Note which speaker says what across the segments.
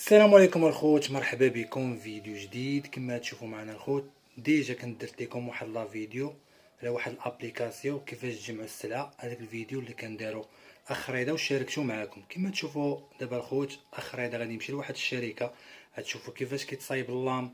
Speaker 1: السلام عليكم الخوت، مرحبا بكم في فيديو جديد. كما تشوفوا معنا الخوت، ديجا كنت درت لكم واحد لا فيديو على واحد الابليكاسيون كيفاش تجمعوا السلعه. هذاك الفيديو اللي كنديرو اخ رضا وشاركتو معكم. كما تشوفوا دابا الخوت، اخ رضا غادي يمشي لواحد الشركه، غتشوفوا كيفاش كيتصايب اللام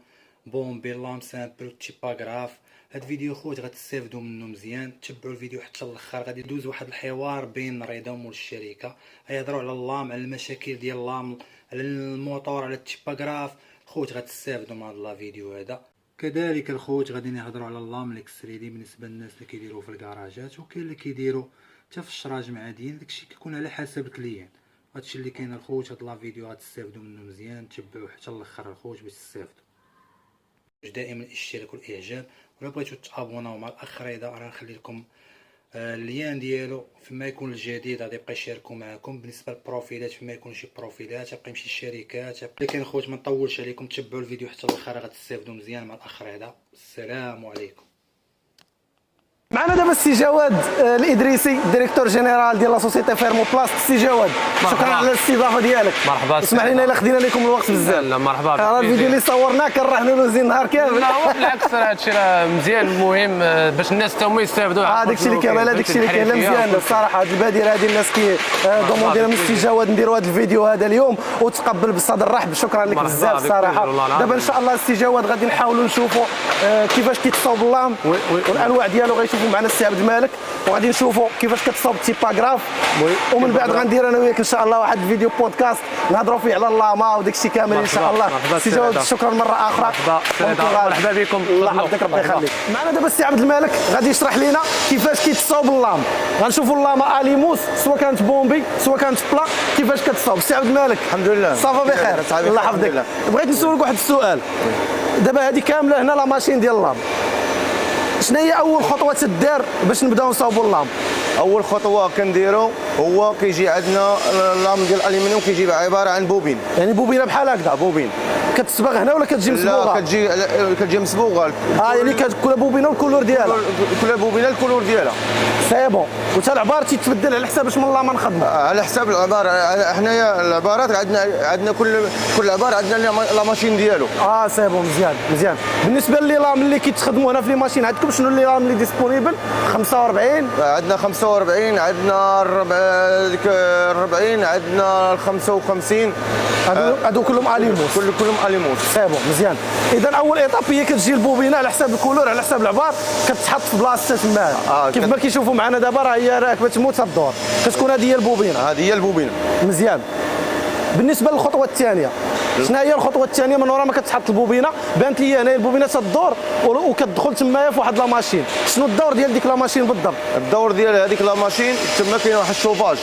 Speaker 1: بومبي، اللام سامبل، تيباغراف. هاد الفيديو خوت غتستافدوا منه مزيان، تبعوا الفيديو حتى الاخر. غادي يدوز واحد الحوار بين رضا ومول الشركه، غيهضروا على اللام، على المشاكل ديال اللام، على الموتور، على التيباغراف. خوت غتستافدوا من هاد لا فيديو هذا. كذلك الخوت غادي نهضروا على اللام الاكستريدي بالنسبه للناس اللي كيديروا في الكراجات، وكاين اللي كيديروا حتى في الشراج معادين. داكشي كيكون على حسب الكليان. هادشي اللي كاين الخوت. هاد لا فيديو غتستافدوا منه مزيان، تبعوه حتى الاخر الخوت باش تستافدوا. دائما الاشتراك والاعجاب، ولا بغيتو تابوناو مع الاخ رضا راه نخلي لكم اللين ديالو. فيما يكون الجديد غادي يبقى يشاركوا معكم. بالنسبه للبروفيلات، فيما يكون شي بروفيلات غيبقى يمشي الشركات. لكن خوت ما نطولش عليكم، تبعوا الفيديو حتى الاخر، غتستافدوا مزيان مع الاخ رضا. السلام عليكم.
Speaker 2: معنا دابا السي جواد الادريسي، ديريكتور جينيرال ديال لا سوسيتي فيرمو بلاست. السي جواد، شكرا على الاستضافه ديالك.
Speaker 3: مرحبا.
Speaker 2: اسمح لنا الا خدينا لكم الوقت بزاف.
Speaker 3: لا مرحبا.
Speaker 2: راه الفيديو اللي صورناه كنرهنوا له زين نهار كامل.
Speaker 3: لا هو بالعكس، راه هادشي راه مزيان، مهم باش الناس حتى هما يستافدوا.
Speaker 2: داكشي اللي كاين، داكشي اللي كاين مزيان الصراحه. هاد البادره هادي الناس دوموندينا من السي جواد نديروا هذا الفيديو هذا اليوم، وتقبل بصدر رحب. شكرا لك بزاف الصراحه. دابا ان شاء الله السي جواد غادي نحاولوا نشوفوا كيفاش كيتصاوب اللام والانواع ديالو. غيشوفوا معنا السي عبد الملك، وغادي نشوفوا كيفاش كتصاوب التيباغراف. ومن بعد غندير انا وياك ان شاء الله واحد الفيديو بودكاست نهضروا فيه على اللاما وداك الشيء كامل ان شاء الله. سي جواد، شكرا مره اخرى.
Speaker 3: مرحبا بكم.
Speaker 2: الله يحفظك، ربي يخليك. معنا دابا السي عبد الملك غادي يشرح لنا كيفاش كيتصاوب اللام. غنشوفوا اللاما اليموس، سواء كانت بومبي سواء كانت بلا، كيفاش كتصاوب. السي عبد الملك،
Speaker 4: الحمد لله
Speaker 2: صافا بخير، الله يحفظك. بغيت نسولك واحد السؤال. دابا هذه كامله هنا لا ماشين ديال اللام، شنو هي اول خطوه تدار باش نبداو نصاوبوا اللام؟
Speaker 4: اول خطوه كنديرو هو كيجي عندنا اللام ديال الالومنيوم، كيجي عباره عن بوبين.
Speaker 2: يعني بوبينه بحال هكذا؟
Speaker 4: بوبين
Speaker 2: كتصبغ هنا ولا كتجي مسبوغه؟
Speaker 4: لا، كتجي مسبوغه.
Speaker 2: يعني كل بوبينه والكولور ديالها؟
Speaker 4: كل بوبينه الكولور ديالها.
Speaker 2: سي بون. وتا العبار تيتبدل على حساب اش من اللام نخدموا؟
Speaker 4: على حساب العباره. حنايا العبارات عندنا كل عباره عندنا لا ماشين ديالو.
Speaker 2: سي بون، مزيان. بالنسبه لي لام اللي كيتخدموا هنا في لي ماشين عندكم، شنو اللي لام اللي ديسپونيبل؟ 45
Speaker 4: عندنا 45، عندنا 40، عندنا 55.
Speaker 2: هادو كلهم اليموس؟
Speaker 4: كلهم اليموس.
Speaker 2: سي بون، مزيان. اذا اول ايطاب هي كتجي البوبينه على حساب الكولور، على حساب العبار، كتحط في بلاصتها تماها. كيف ما كيشوفوا معنا دابا راه هي راكبه تموت الدور، كتكون هذه هي البوبينه.
Speaker 4: هذه هي البوبينه.
Speaker 2: مزيان. بالنسبه للخطوه الثانيه، شنو هي الخطوه الثانيه من وراء ما كتحط البوبينه؟ بانت لي هنا البوبينه تدور وكتدخل تمايا في واحد لا ماشين. شنو الدور ديال ديك لا ماشين بالضبط؟
Speaker 4: الدور ديال هذيك لا ماشين تما كاين واحد الشوفاج.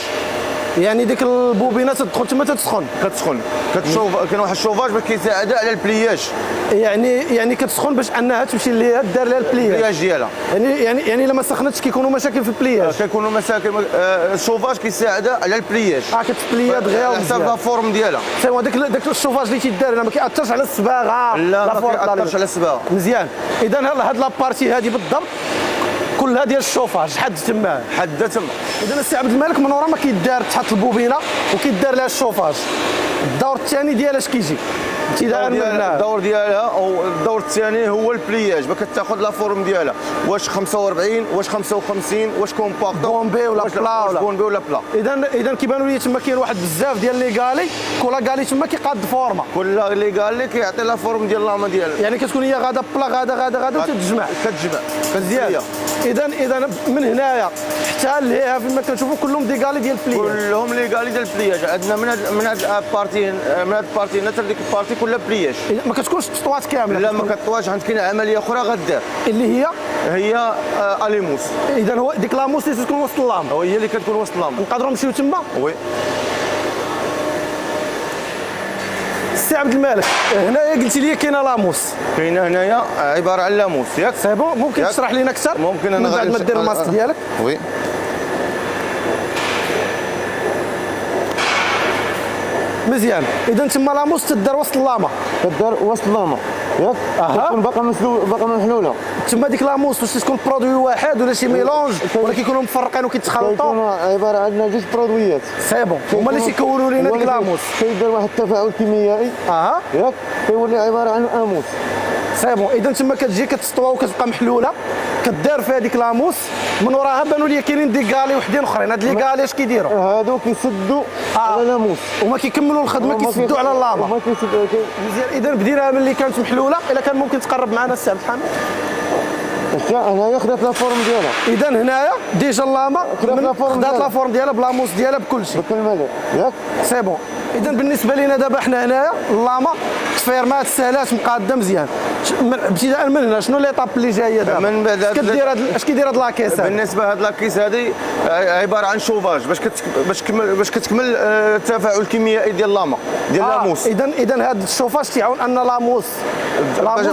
Speaker 2: يعني ديك البوبينه تدخل تما تتسخن.
Speaker 4: كاين واحد الشوفاج باش كيساعدها على البلياج.
Speaker 2: يعني كتسخن باش انها تمشي ليها دار لها
Speaker 4: البلياج ديالها.
Speaker 2: يعني لما سخنتش كيكونوا مشاكل في البلياج.
Speaker 4: كيكونوا مشاكل. الشوفاج كيساعدها على البلياج.
Speaker 2: كتبليا دغيا
Speaker 4: على حساب لا فورم ديالها.
Speaker 2: سيما داك الشوفاج اللي تيدار هنا ما كيأثرش على الصباغه.
Speaker 4: لا، ما كيأثرش على الصباغه. مزيان.
Speaker 2: اذا هاد لابارتي هذه بالضبط كلها ديال الشوفاج حد تما. اذا السي عبد الملك من ورا ما كيدار تحط البوبينه وكيدار لها الشوفاج، الدور الثاني ديالها اش كيجي؟
Speaker 4: الدور ديالها او الدور الثاني هو البلياج. باش كتاخذ لا فورم ديالها، واش 45 واش 55 واش كومباكت
Speaker 2: بومبي ولا بلا
Speaker 4: بومبي ولا بلا.
Speaker 2: اذا كيبانوا لي تما كاين واحد بزاف ديال لي غالي، كل غالي تما كيقاد فورما.
Speaker 4: كل لي غالي كيعطي لا فورم ديال لاما ديالها.
Speaker 2: يعني كتكون هي غادا بلا غادا وتتجمع.
Speaker 4: مزيان.
Speaker 2: اذا من هنايا حتى لهيها فيما كنشوفوا كلهم دي غالي ديال البلياج.
Speaker 4: كلهم لي غالي ديال البلياج. عندنا من هاد البارتي حتى ديك البارتي كلها بلياج.
Speaker 2: ما كتكونش تطوات كامله؟
Speaker 4: لا، ما كتطواش. عندك كاين عمليه اخرى غدار
Speaker 2: اللي
Speaker 4: هي اليموس.
Speaker 2: اذا هو ديك لاموس اللي تكون وسط اللام،
Speaker 4: هي اللي كتكون وسط اللام.
Speaker 2: نقدروا نمشيو تما؟
Speaker 4: وي.
Speaker 2: السي عبد الملك، هنايا قلتي لي كاينه لاموس.
Speaker 4: كاينه هنايا عباره عن لاموس، ياك؟
Speaker 2: سي بون. ممكن تشرح لنا اكثر؟
Speaker 4: ممكن. انا
Speaker 2: من بعد ما دير الماسك ديالك.
Speaker 4: وي.
Speaker 2: مزيان. اذا تما لاموس تدار وسط اللاما.
Speaker 4: تدار وسط اللاما. ياك كتكون باقا محلوله.
Speaker 2: تما ديك لاموس واش تكون برودوي واحد ولا شي ميلونج ولا كيكونوا مفرقين وكيتخلطوا؟
Speaker 4: كيكونوا عباره عندنا جوج برودويات.
Speaker 2: سي بون هما اللي تيكونوا لينا ديك لاموس.
Speaker 4: كيدير واحد التفاعل كيميائي ياك كيولي عباره عن اموس.
Speaker 2: سي بون اذا تما كتجي كتسطوا وكتبقى محلوله كدار في هذيك لاموس من وراها بانوا لي كاينين دي كالي وحدين اخرين. هاد لي كالي اش كيديروا؟
Speaker 4: هادو كيسدوا على لاموس
Speaker 2: وما كيكملوا الخدمه كيسدوا على اللافا. مزيان اذا بديناها ملي كانت محلوله. الا كان ممكن تقرب معنا السي عبد الحميد.
Speaker 4: هنايا خدات لا فورم ديالها.
Speaker 2: اذا هنايا ديجا اللاما خدات لا فورم ديالها بلاموس ديالها بكل شيء
Speaker 4: بكل مليح ياك
Speaker 2: سي بون. اذا بالنسبه لينا دابا حنا هنايا اللاما تفيرمات سهلات مقاده مزيان. ابتداء من هنا شنو ليطاب اللي جايه دابا؟
Speaker 4: من بعد
Speaker 2: اش كيدير هاد لاكيس؟
Speaker 4: بالنسبه لهاد لاكيس هذه عباره عن شوفاج باش كتكمل التفاعل الكيميائي ديال اللاما ديال لاموس.
Speaker 2: اذا هاد الشوفاج تيعاون ان لاموس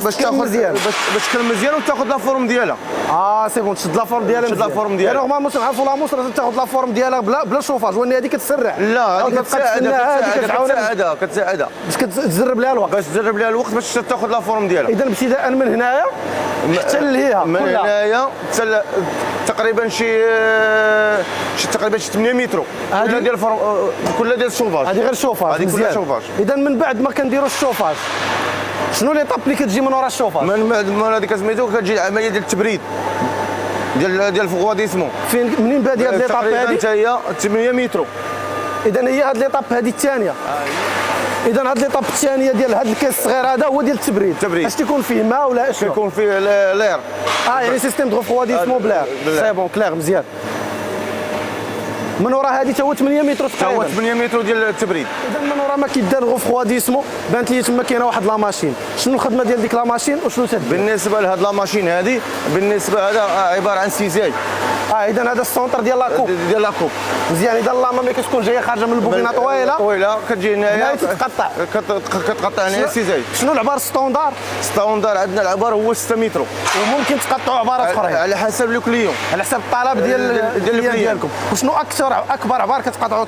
Speaker 4: باش تاخذ مزيان باش تكمل مزيان وتاخذ لا فورم ديالها.
Speaker 2: سي بون تشد لا فورم ديالها.
Speaker 4: تشد لا فورم ديالها.
Speaker 2: يعني نورمالمون نعرفوا لاموس راه تاخذ لا فورم ديالها بلا شوفاج وان هذه كتسرع.
Speaker 4: لا هذه كتساعدها
Speaker 2: باش كتجرب لها الوقت.
Speaker 4: باش تاخذ لا فورم ديالها.
Speaker 2: اذا ابتداء من هنايا حتى لهيها
Speaker 4: من هنايا تقريبا شي 8 متر كلها ديال الشوفاج.
Speaker 2: هذه غير شوفاج.
Speaker 4: هذه كلها شوفاج.
Speaker 2: اذا من بعد ما كنديروا الشوفاج شنو لي طاب اللي كتجي من ورا الشوفاج؟
Speaker 4: من بعد ما هذيك سميتو كتجي العمليه ديال التبريد ديال الفغواديسمون.
Speaker 2: منين باديه هاد لي طاب هذه؟
Speaker 4: حتى هي 8 متر.
Speaker 2: اذا هي هاد لي طاب هذه الثانيه. اذا هاد لي طاب الثانيه ديال هاد الكيس الصغير هذا هو ديال التبريد. اش تيكون فيه ماء ولا اش
Speaker 4: تيكون فيه لير؟
Speaker 2: يعني سيستيم دو فغواديسمون بلير. سي بون كلير مزيان. من ورا هذه تا هو 8 متر تقريبا.
Speaker 4: 8 متر ديال التبريد.
Speaker 2: اذا من ورا ما كيدار غوفغواديسمون بانت لي تما كاينه واحد لا ماشين. شنو الخدمه ديال ديك لا ماشين وشنو تدير؟
Speaker 4: بالنسبه لهاد لا ماشين هذه بالنسبه هذا عباره عن سيزاي.
Speaker 2: اذا هذا السونتر ديال لاكوب. مزيان. اذا اللاما ملي كتكون جايه خارجه من البوبينه طويله
Speaker 4: كتجي هنايا
Speaker 2: كتقطع
Speaker 4: هنايا سيزاي.
Speaker 2: شنو العبار ستوندار
Speaker 4: عندنا العبار هو 6 متر
Speaker 2: وممكن تقطعوا عبارات اخرين
Speaker 4: على حسب لو كليون
Speaker 2: على حسب الطلب ديالكم. وشنو اكبر عبار كتقطعوا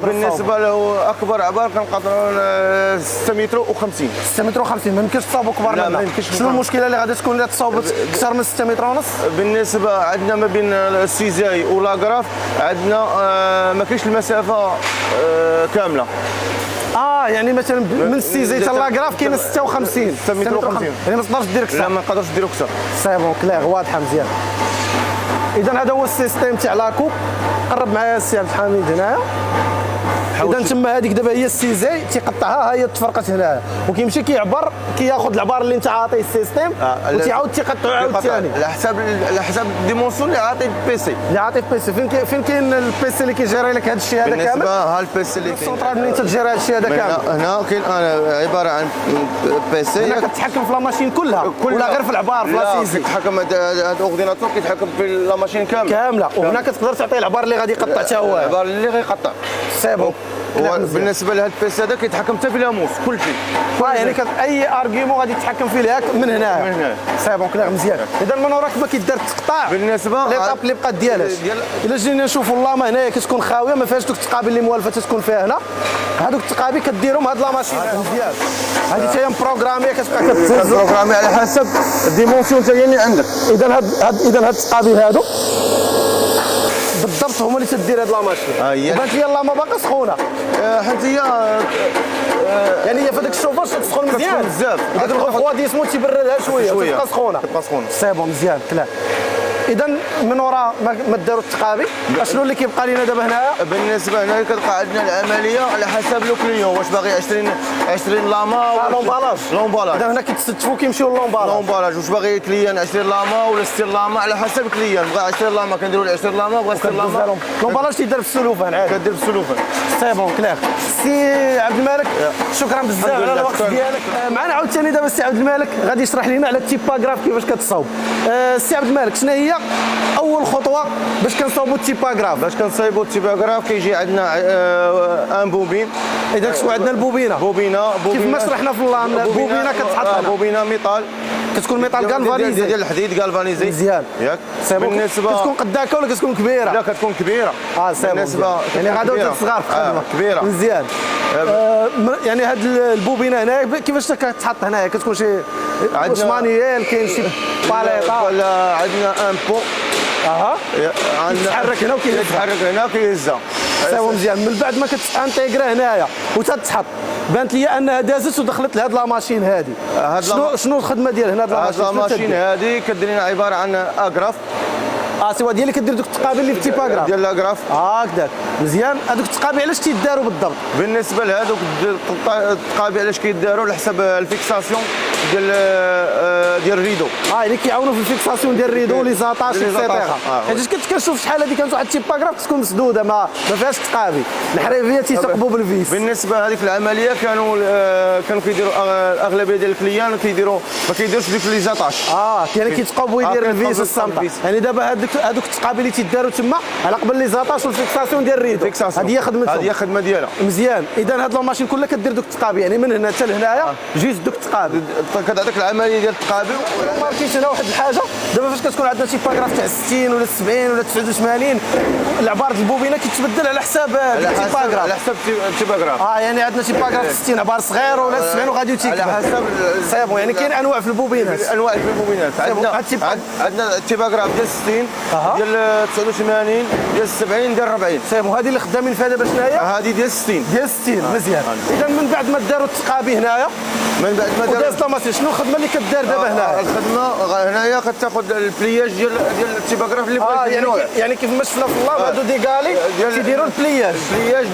Speaker 4: بالنسبه له اكبر عبار كنقطعوا 6 متر و50.
Speaker 2: 6 متر و50 ما يمكنش تصاوبوا كبار منها. شنو المشكله اللي غادي تكون الا تصاوبت اكثر من 6 متر ونص؟
Speaker 4: بالنسبه عندنا ما بين السيزاي ولاكراف عندنا ما كاينش المسافه كامله.
Speaker 2: يعني مثلا من السيزاي حتى لاكراف كاينه 56
Speaker 4: متر و50
Speaker 2: يعني ما تقدرش دير اكثر.
Speaker 4: لا ما نقدرش نديرو اكثر.
Speaker 2: سي بون كلير واضحه مزيان. اذا هذا هو السيستيم تاع لاكوب. قرب معايا السي عبد الحميد هنايا. اذا تما هذيك دابا هي السيزاي تيقطعها هي تفرقت هنايا وكيمشي كيعبر كياخذ العبار اللي انت عاطيه السيستيم وتيعاود تيقطعو عاوتاني
Speaker 4: على حسب الديمونسيون اللي عاطي البيسي.
Speaker 2: فين كاين البيسي اللي كيجيري لك هذا الشيء هذا كامل؟
Speaker 4: بالنسبه ها البيسي اللي كاين
Speaker 2: السونترال منين تجيري هذا الشيء هذا كامل؟
Speaker 4: هنا كاين عباره عن بيسي.
Speaker 2: هنا كتحكم في لا ماشين كلها ولا غير في العبار في لاسيزي؟
Speaker 4: كيتحكم هذا الاورديناتور كيتحكم في لا ماشين كامله
Speaker 2: وهنا كتقدر تعطيه العبار اللي غادي يقطع حتى هو
Speaker 4: العبار اللي غيقطع.
Speaker 2: سي بون.
Speaker 4: بالنسبه لهذا البيسي هذا كيتحكم حتى في لاموس كل شيء.
Speaker 2: يعني اي ارغيومون غادي تتحكم فيه ليك من هنا. سي بون كلير مزيان. اذا من وراك ما كيدار تقطع
Speaker 4: بالنسبه
Speaker 2: ليطاب اللي بقات ديالاش. الا جينا نشوفوا اللاما هنايا كتكون خاويه ما فيهاش دوك التقابل اللي موالفه تكون فيها هنا. هذوك التقابل كديرهم هاد لا ماشين مزيان. هذه حتى هي مبروغراميه كتبقى
Speaker 4: كتبروغرامي على حسب الديمونسيون حتى هي اللي عندك.
Speaker 2: اذا هاد التقابل هادو بالضبط هما اللي تدير هاد لا ماشين. وبانت لي اللاما باقا سخونه
Speaker 4: حيت هي
Speaker 2: يعني هي في هذاك الشوفاج تسخن مزيان
Speaker 4: بزاف.
Speaker 2: هذاك الغوفغواديسمون تيبردها شويه وتبقى سخونه. سي بون مزيان كلام. اذا من وراء ما داروا التقابي اشنو اللي كيبقى لنا دابا هنايا؟
Speaker 4: بالنسبه هنا كتبقى عندنا العمليه على حسب لو كليون واش باغي 20 لاما
Speaker 2: ولا
Speaker 4: لومبالاج.
Speaker 2: اذا هنا كيتستفوا كيمشيو لومبالاج
Speaker 4: واش باغي كليان 20 لاما ولا 60 لاما على حسب الكليان. بغى 20 لاما كنديروا له 20 لاما بغى 60 لاما
Speaker 2: لومبالاج تيدار في السلوفان عادي
Speaker 4: كدير في السلوفان.
Speaker 2: سي بون كلير. سي عبد الملك شكرا بزاف على الوقت ديالك معنا. عاوتاني دابا السي عبد الملك غادي يشرح لنا على التيباغراف كيفاش كتصاوب. السي عبد الملك شنو هي اول خطوه باش كنصاوبوا التيباغراف؟
Speaker 4: باش كنصايبوا التيباغراف كيجي عندنا ان بوبين.
Speaker 2: اذا كتكون عندنا البوبينه كيف ما شرحنا في البوبينه كتحط هنا
Speaker 4: بوبينه ميطال
Speaker 2: كتكون ميطال غالفانيزي
Speaker 4: ديال الحديد غالفانيزي
Speaker 2: مزيان ياك. بالنسبه كتكون قداكه ولا كتكون كبيره؟
Speaker 4: لا كتكون كبيره.
Speaker 2: بالنسبه يعني غادي تصغر في الخدمه
Speaker 4: كبيره
Speaker 2: مزيان. يعني هاد البوبينه هنايا كيفاش كتحط هنايا؟ كتكون شي واش مانييل كاين شي باليطه
Speaker 4: ولا عندنا ان بو
Speaker 2: كيتحرك هنا
Speaker 4: كيتحرك هنا كيهزها
Speaker 2: ساوا مزيان. من بعد ما كتانتيغرا هنايا وتتحط بانت لي انها دازت ودخلت لهاد لا ماشين هادي. شنو الخدمه ديال هنا هاد
Speaker 4: لا ماشين هادي كدير لنا عباره عن اغراف
Speaker 2: سوا ديال اللي كدير دوك التقابل اللي في التيباغراف
Speaker 4: ديال لاغراف
Speaker 2: هكذاك مزيان. هذوك التقابل علاش تيداروا بالضبط؟
Speaker 4: بالنسبه لهذوك التقابل علاش كيداروا على حسب الفيكساسيون ديال الريدو.
Speaker 2: يعني كيعاونوا في الفيكساسيون ديال الريدو لي زاطاش اكسيتيرا. حيت كنت كنشوف شحال هذه كانت واحد التيباغراف تكون مسدوده ما فيهاش تقابل، الحريفيه تيثقبوا بالفيس.
Speaker 4: بالنسبه هذيك العمليه كانوا كيديروا الاغلبيه ديال الكليان ما كيديروش ديك لي زاطاش.
Speaker 2: يعني كيتقبوا يدير الفيس والصامته. يعني دابا هذوك التقابل اللي تيداروا تما على قبل لي زاطاش والفيكساسيون ديال الريدو، هذه هي خدمتهم.
Speaker 4: هذه هي الخدمه ديالها.
Speaker 2: مزيان. اذا هاد الماشين كلها كدير دوك التقابل، يعني من هنا حتى لهنايا جوج دوك التقابل
Speaker 4: كتعطيك العمليه ديال التقابل.
Speaker 2: ماركيت هنا واحد الحاجه دابا فاش كتكون عندنا شي باغراف تاع 60 ولا 70 ولا 89 العباره البوبينه كيتبدل على حساب التيباغراف،
Speaker 4: على حساب التيباغراف.
Speaker 2: يعني عندنا شي باغراف 60 عبار صغير ولا 70 وغادي تيكبر
Speaker 4: على حسب
Speaker 2: صافي. يعني كاين انواع في البوبينات،
Speaker 4: انواع في البوبينات. عندنا التيباغراف ديال 60 ديال 89 ديال 70 ديال 40
Speaker 2: صافي. وهذه اللي خدامين فيها دابا شناهي؟
Speaker 4: هذه ديال 60
Speaker 2: مزيان. اذا من بعد ما داروا التقابي هنايا
Speaker 4: من بعد ما
Speaker 2: داروا شنو الخدمه اللي كدار دابا هنايا؟
Speaker 4: الخدمه هنايا كتاخذ البلياج ديال التيباغراف اللي بغيتي.
Speaker 2: يعني كيف ما شفنا في اللاب هادو ديكالي تيديروا البلياج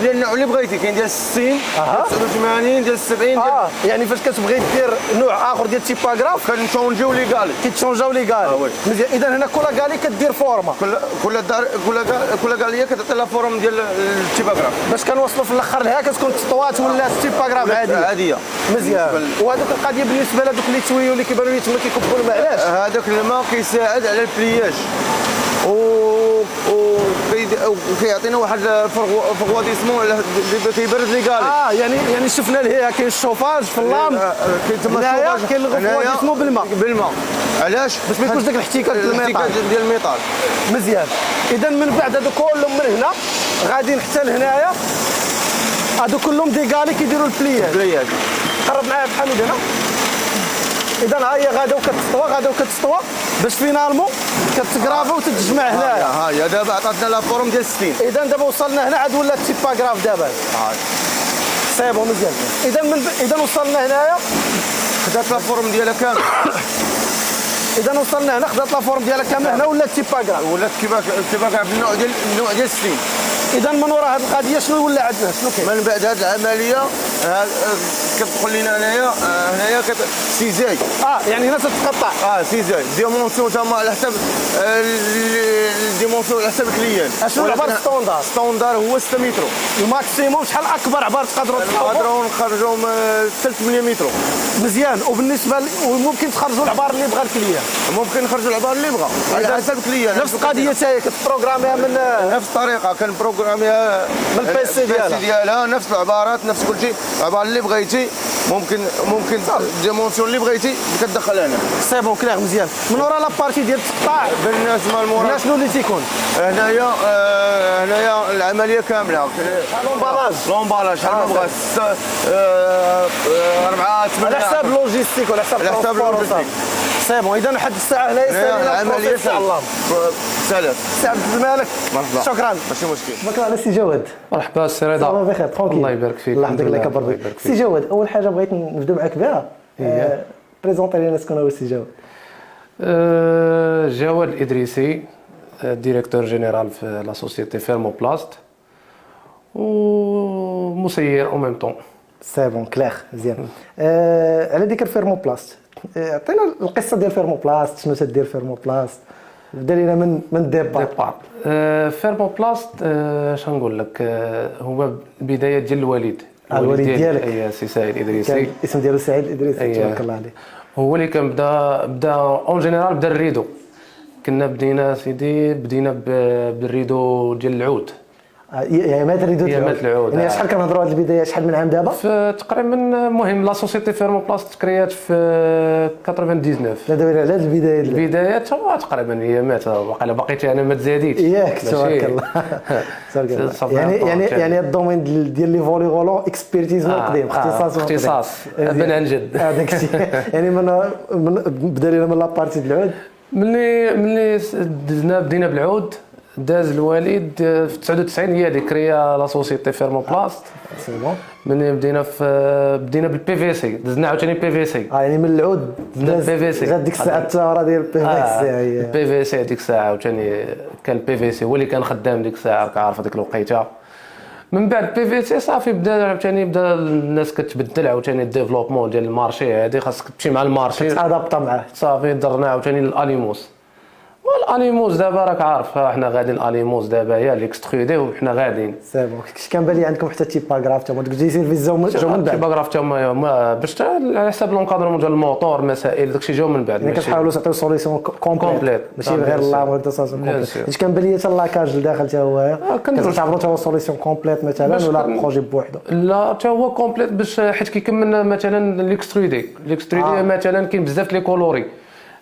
Speaker 4: ديال النوع اللي بغيتي. كاين ديال 60 ديال 89 ديال 70
Speaker 2: يعني فاش كتبغي دير نوع اخر ديال التيباغراف
Speaker 4: كنشونجيو ليغالي
Speaker 2: كيتشونجاو ليغالي. مزيان. اذا هنا كل غالي كدير فورما،
Speaker 4: كل غاليه كتعطي لها فورم ديال التيباغراف
Speaker 2: باش كنوصلوا في الاخر لها كتكون تطوات ولا التيباغراف
Speaker 4: عاديه.
Speaker 2: مزيان. وهذوك القضيه بالنسبه لهذوك اللي تويو اللي كيبانوا لي تما كيكبوا الماء علاش؟
Speaker 4: هذاك الماء كيساعد على البلياج وكيعطينا واحد فغواديسمون اللي كيبرد لي غالي.
Speaker 2: يعني شفنا لهيه كاين الشوفاج في اللام هنايا كاين الفغواديسمون بالماء.
Speaker 4: علاش؟
Speaker 2: باش ما يكونش داك الاحتكاك
Speaker 4: ديال الميطال.
Speaker 2: مزيان. اذا من بعد هادو كلهم من هنا غاديين حتى لهنايا هادو كلهم ديكالي كيديروا البلياج. قرب معايا بحميد هنا. اذا ها هي غادا وكتستوى باش فينالمون كتكرافا وتتجمع هنايا.
Speaker 4: ها هي دابا عطاتنا لا فورم ديال 60.
Speaker 2: اذا دابا وصلنا هنا عاد ولات التيباغراف دابا صايب مزيان. اذا وصلنا هنايا
Speaker 4: خدات لا فورم ديالها كامل.
Speaker 2: اذا وصلنا هنا خدات لا فورم ديالها كامل هنا ولات التيباغراف.
Speaker 4: التيباغراف النوع ديال 60.
Speaker 2: اذا من وراء هذه القضيه شنو ولا عندنا؟ شنو كاين؟
Speaker 4: من بعد هذه العمليه كتدخل لنا هنايا سيزاي.
Speaker 2: يعني هنا تتقطع.
Speaker 4: سيزاي ديمونسيون تما على حسب الديمونسيون على حسب الكليان.
Speaker 2: شنو العبار
Speaker 4: ستوندار هو 6 متر.
Speaker 2: الماكسيموم شحال اكبر عبار
Speaker 4: نقدروا نخرجوا 3 ملم.
Speaker 2: مزيان. وبالنسبه وممكن تخرجوا العبار اللي بغى الكليان.
Speaker 4: ممكن نخرجوا العبار اللي بغى على حسب الكليان.
Speaker 2: نفس القضيه حتى هي كتبروغراميها من
Speaker 4: نفس الطريقه كنبروغراميها
Speaker 2: من البيسي
Speaker 4: ديالها نفس العبارات نفس كل شيء. العباره اللي بغيتي ممكن الديمونسيون اللي بغيتي كتدخل هنا.
Speaker 2: سي بون كلير مزيان. من وراء لابارتي ديال التقطاع
Speaker 4: بالنسبه للمورا
Speaker 2: شنو اللي تيكون؟
Speaker 4: هنايا العمليه كامله. لومبالاج شحال ما بغا 4 8
Speaker 2: على حساب اللوجيستيك ولا حساب اللوجيستيك. سي بون. اذا حد الساعه هنايا
Speaker 4: العمليه ان شاء الله سلام.
Speaker 2: سي عبد الملك شكرا.
Speaker 4: ماشي مشكل.
Speaker 2: بارك الله سي جواد.
Speaker 3: مرحبا سي رضا.
Speaker 2: صافا بخير ترونكيل.
Speaker 3: الله يبارك فيك.
Speaker 2: الله يحفظك الله يكبر فيك. سي جواد اول حاجه بغيت نبدا معك بها بريزونطي لينا شكون هو سي جواد.
Speaker 3: جواد الإدريسي ديريكتور جينيرال في لا سوسيتي فيرموبلاست ومسير او ميم طون.
Speaker 2: سي بون كلير مزيان. على ذكر فيرموبلاست عطينا القصه ديال فيرموبلاست. شنو تدير فيرموبلاست؟ بدا لينا من الديبار.
Speaker 3: فيرموبلاست اش نقول لك هو البدايه ديال الوالد
Speaker 2: ديالك.
Speaker 3: اي سي سعيد الادريسي.
Speaker 2: الاسم ديالو سعيد الادريسي تبارك الله عليه.
Speaker 3: هو اللي كان بدا اون جينيرال بدا الريدو. كنا بدينا بالريدو ديال العود.
Speaker 2: يعني مات ريدو
Speaker 3: العود.
Speaker 2: يعني شحال كنهضروا على البدايه، شحال من عام دابا؟
Speaker 3: في تقريبا المهم لا سوسيتي فيرموبلاست تكريات في 99.
Speaker 2: لا دابا على البدايات
Speaker 3: البدايات تقريبا هي مات باقي انا ما تزاديتش
Speaker 2: ياك تبارك الله. يعني الدومين ديال لي فولي غولون اكسبيرتيز من قديم،
Speaker 3: اختصاص بن عن جد.
Speaker 2: هذاك الشيء يعني من بدا لنا من لابارتي د العود.
Speaker 3: ملي بدينا بالعود داز الوالد في 99 هي اللي كريا لا سوسيتي فيرموبلاست.
Speaker 2: سي بون.
Speaker 3: ملي بدينا بالبي في سي، دزنا عاوتاني بي في سي.
Speaker 2: يعني من العود
Speaker 3: داز بي في سي
Speaker 2: غير ديك الساعه الثوره ديال البي في سي.
Speaker 3: البي في سي ديك الساعه عاوتاني كان البي في سي هو اللي كان خدام ديك الساعه، كعارف هذيك الوقيته. من بعد بي في سي صافي بدا الناس كتبدل عاوتاني الديفلوبمون ديال المارشي، هذه خاصك تمشي مع المارشي
Speaker 2: تادابط معاه.
Speaker 3: صافي درنا عاوتاني الاليموس. والاليموس دابا راك عارف حنا غاديين الاليموس دابا هي ليكسترودي وحنا غاديين.
Speaker 2: سي بون. كان بالي عندكم حتى تيباغراف تما دوك جايين فيزاو من بعد.
Speaker 3: تيباغراف تما باش على حساب لونكادرمون ديال الموتور مسائل داكشي جاو من بعد.
Speaker 2: يعني كتحاولوا تعطيو سوليسيون كومبليت ماشي غير لا موديساسيون كومبليت. حيت كان بالي حتى لاكاج لداخل حتى هو كتعتبروا حتى هو سوليسيون كومبليت مثلا ولا بروجي بوحدو؟
Speaker 3: لا حتى هو كومبليت باش حيت كيكملنا مثلا ليكسترودي مثلا كاين بزاف لي كولوري.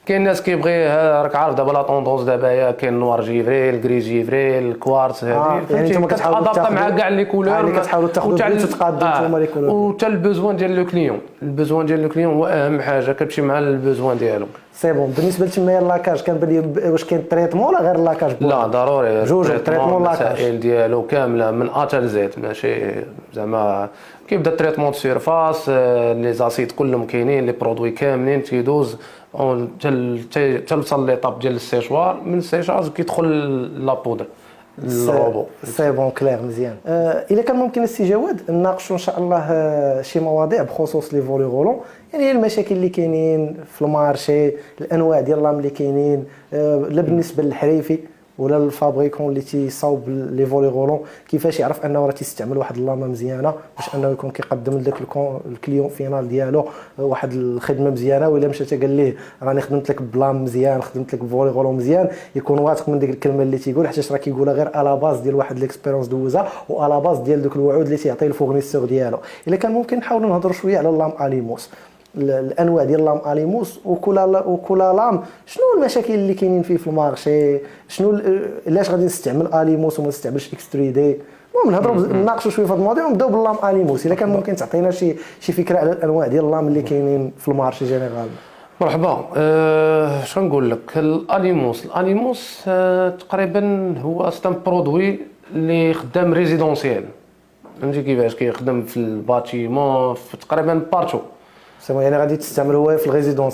Speaker 3: كاين الناس كيبغي راك عارف دابا لا طوندونس دابا كاين نوار جيفري، الكري جيفري، الكوارتز هذه
Speaker 2: يعني نتوما كتحاولوا
Speaker 3: تاخذوا مع كاع لي كولور.
Speaker 2: يعني كتحاولوا تاخذوا بليت وتقادوا نتوما لي كولور.
Speaker 3: وتا البوزوان ديال لو كليون، البوزوان ديال لو كليون هو اهم حاجه كتمشي مع البوزوان ديالو.
Speaker 2: سي بون. بالنسبه لتمايا لاكاج كان بالي واش كاين تريتمون ولا غير لاكاج؟
Speaker 3: لا ضروري
Speaker 2: جوج تريتمون لاكاج
Speaker 3: المسائل ديالو كامله من ا حتى لزد، ماشي زعما كيبدا التريتمون سيرفاس لي زاسيد كلهم كاينين، لي برودوي كاملين تيدوز توصل ليطاب ديال السيشوار. من السيشاج كيدخل لا بودر الروبو.
Speaker 2: سي بون كلير مزيان. الا كان ممكن السي جواد نناقشوا ان شاء الله شي مواضيع بخصوص لي فولي غولون، يعني المشاكل اللي كاينين في المارشي، الانواع ديال اللام اللي كاينين، لا بالنسبه للحريفي ولا الفابريكون اللي تيصاوب لي فولي غولون، كيفاش يعرف انه راه تيستعمل واحد اللامه مزيانه باش انه يكون كيقدم لذاك الكليون فينال ديالو واحد الخدمه مزيانه. ولا مشى قال ليه راني خدمت لك بلام مزيان، خدمت لك بفولي غولون مزيان، يكون واثق من ديك الكلمه اللي تيقول، حيت راه كيقولها غير على باز ديال واحد ليكسبيريونس دوزها وعلى باز ديال دوك الوعود اللي تيعطي الفورنيسور ديالو. الا كان ممكن نحاولوا نهضروا شويه على اللام اليموس، الانواع ديال لام اليموس وكل لام، شنو المشاكل اللي كاينين فيه في المارشي، شنو علاش غادي نستعمل اليموس وما نستعملش اكستريدي. المهم نهضروا نناقشوا شويه في هذا الموضوع ونبداو باللام اليموس. الا كان ممكن تعطينا شي فكره على الانواع ديال اللام اللي كاينين في المارشي جينيرال.
Speaker 3: مرحبا. شنو نقول لك؟ الاليموس تقريبا هو استم برودوي اللي خدام ريزيدونسيال، فهمتي كيفاش كيخدم في الباتيمون في تقريبا بارتو.
Speaker 2: يعني غادي تستعمل هو في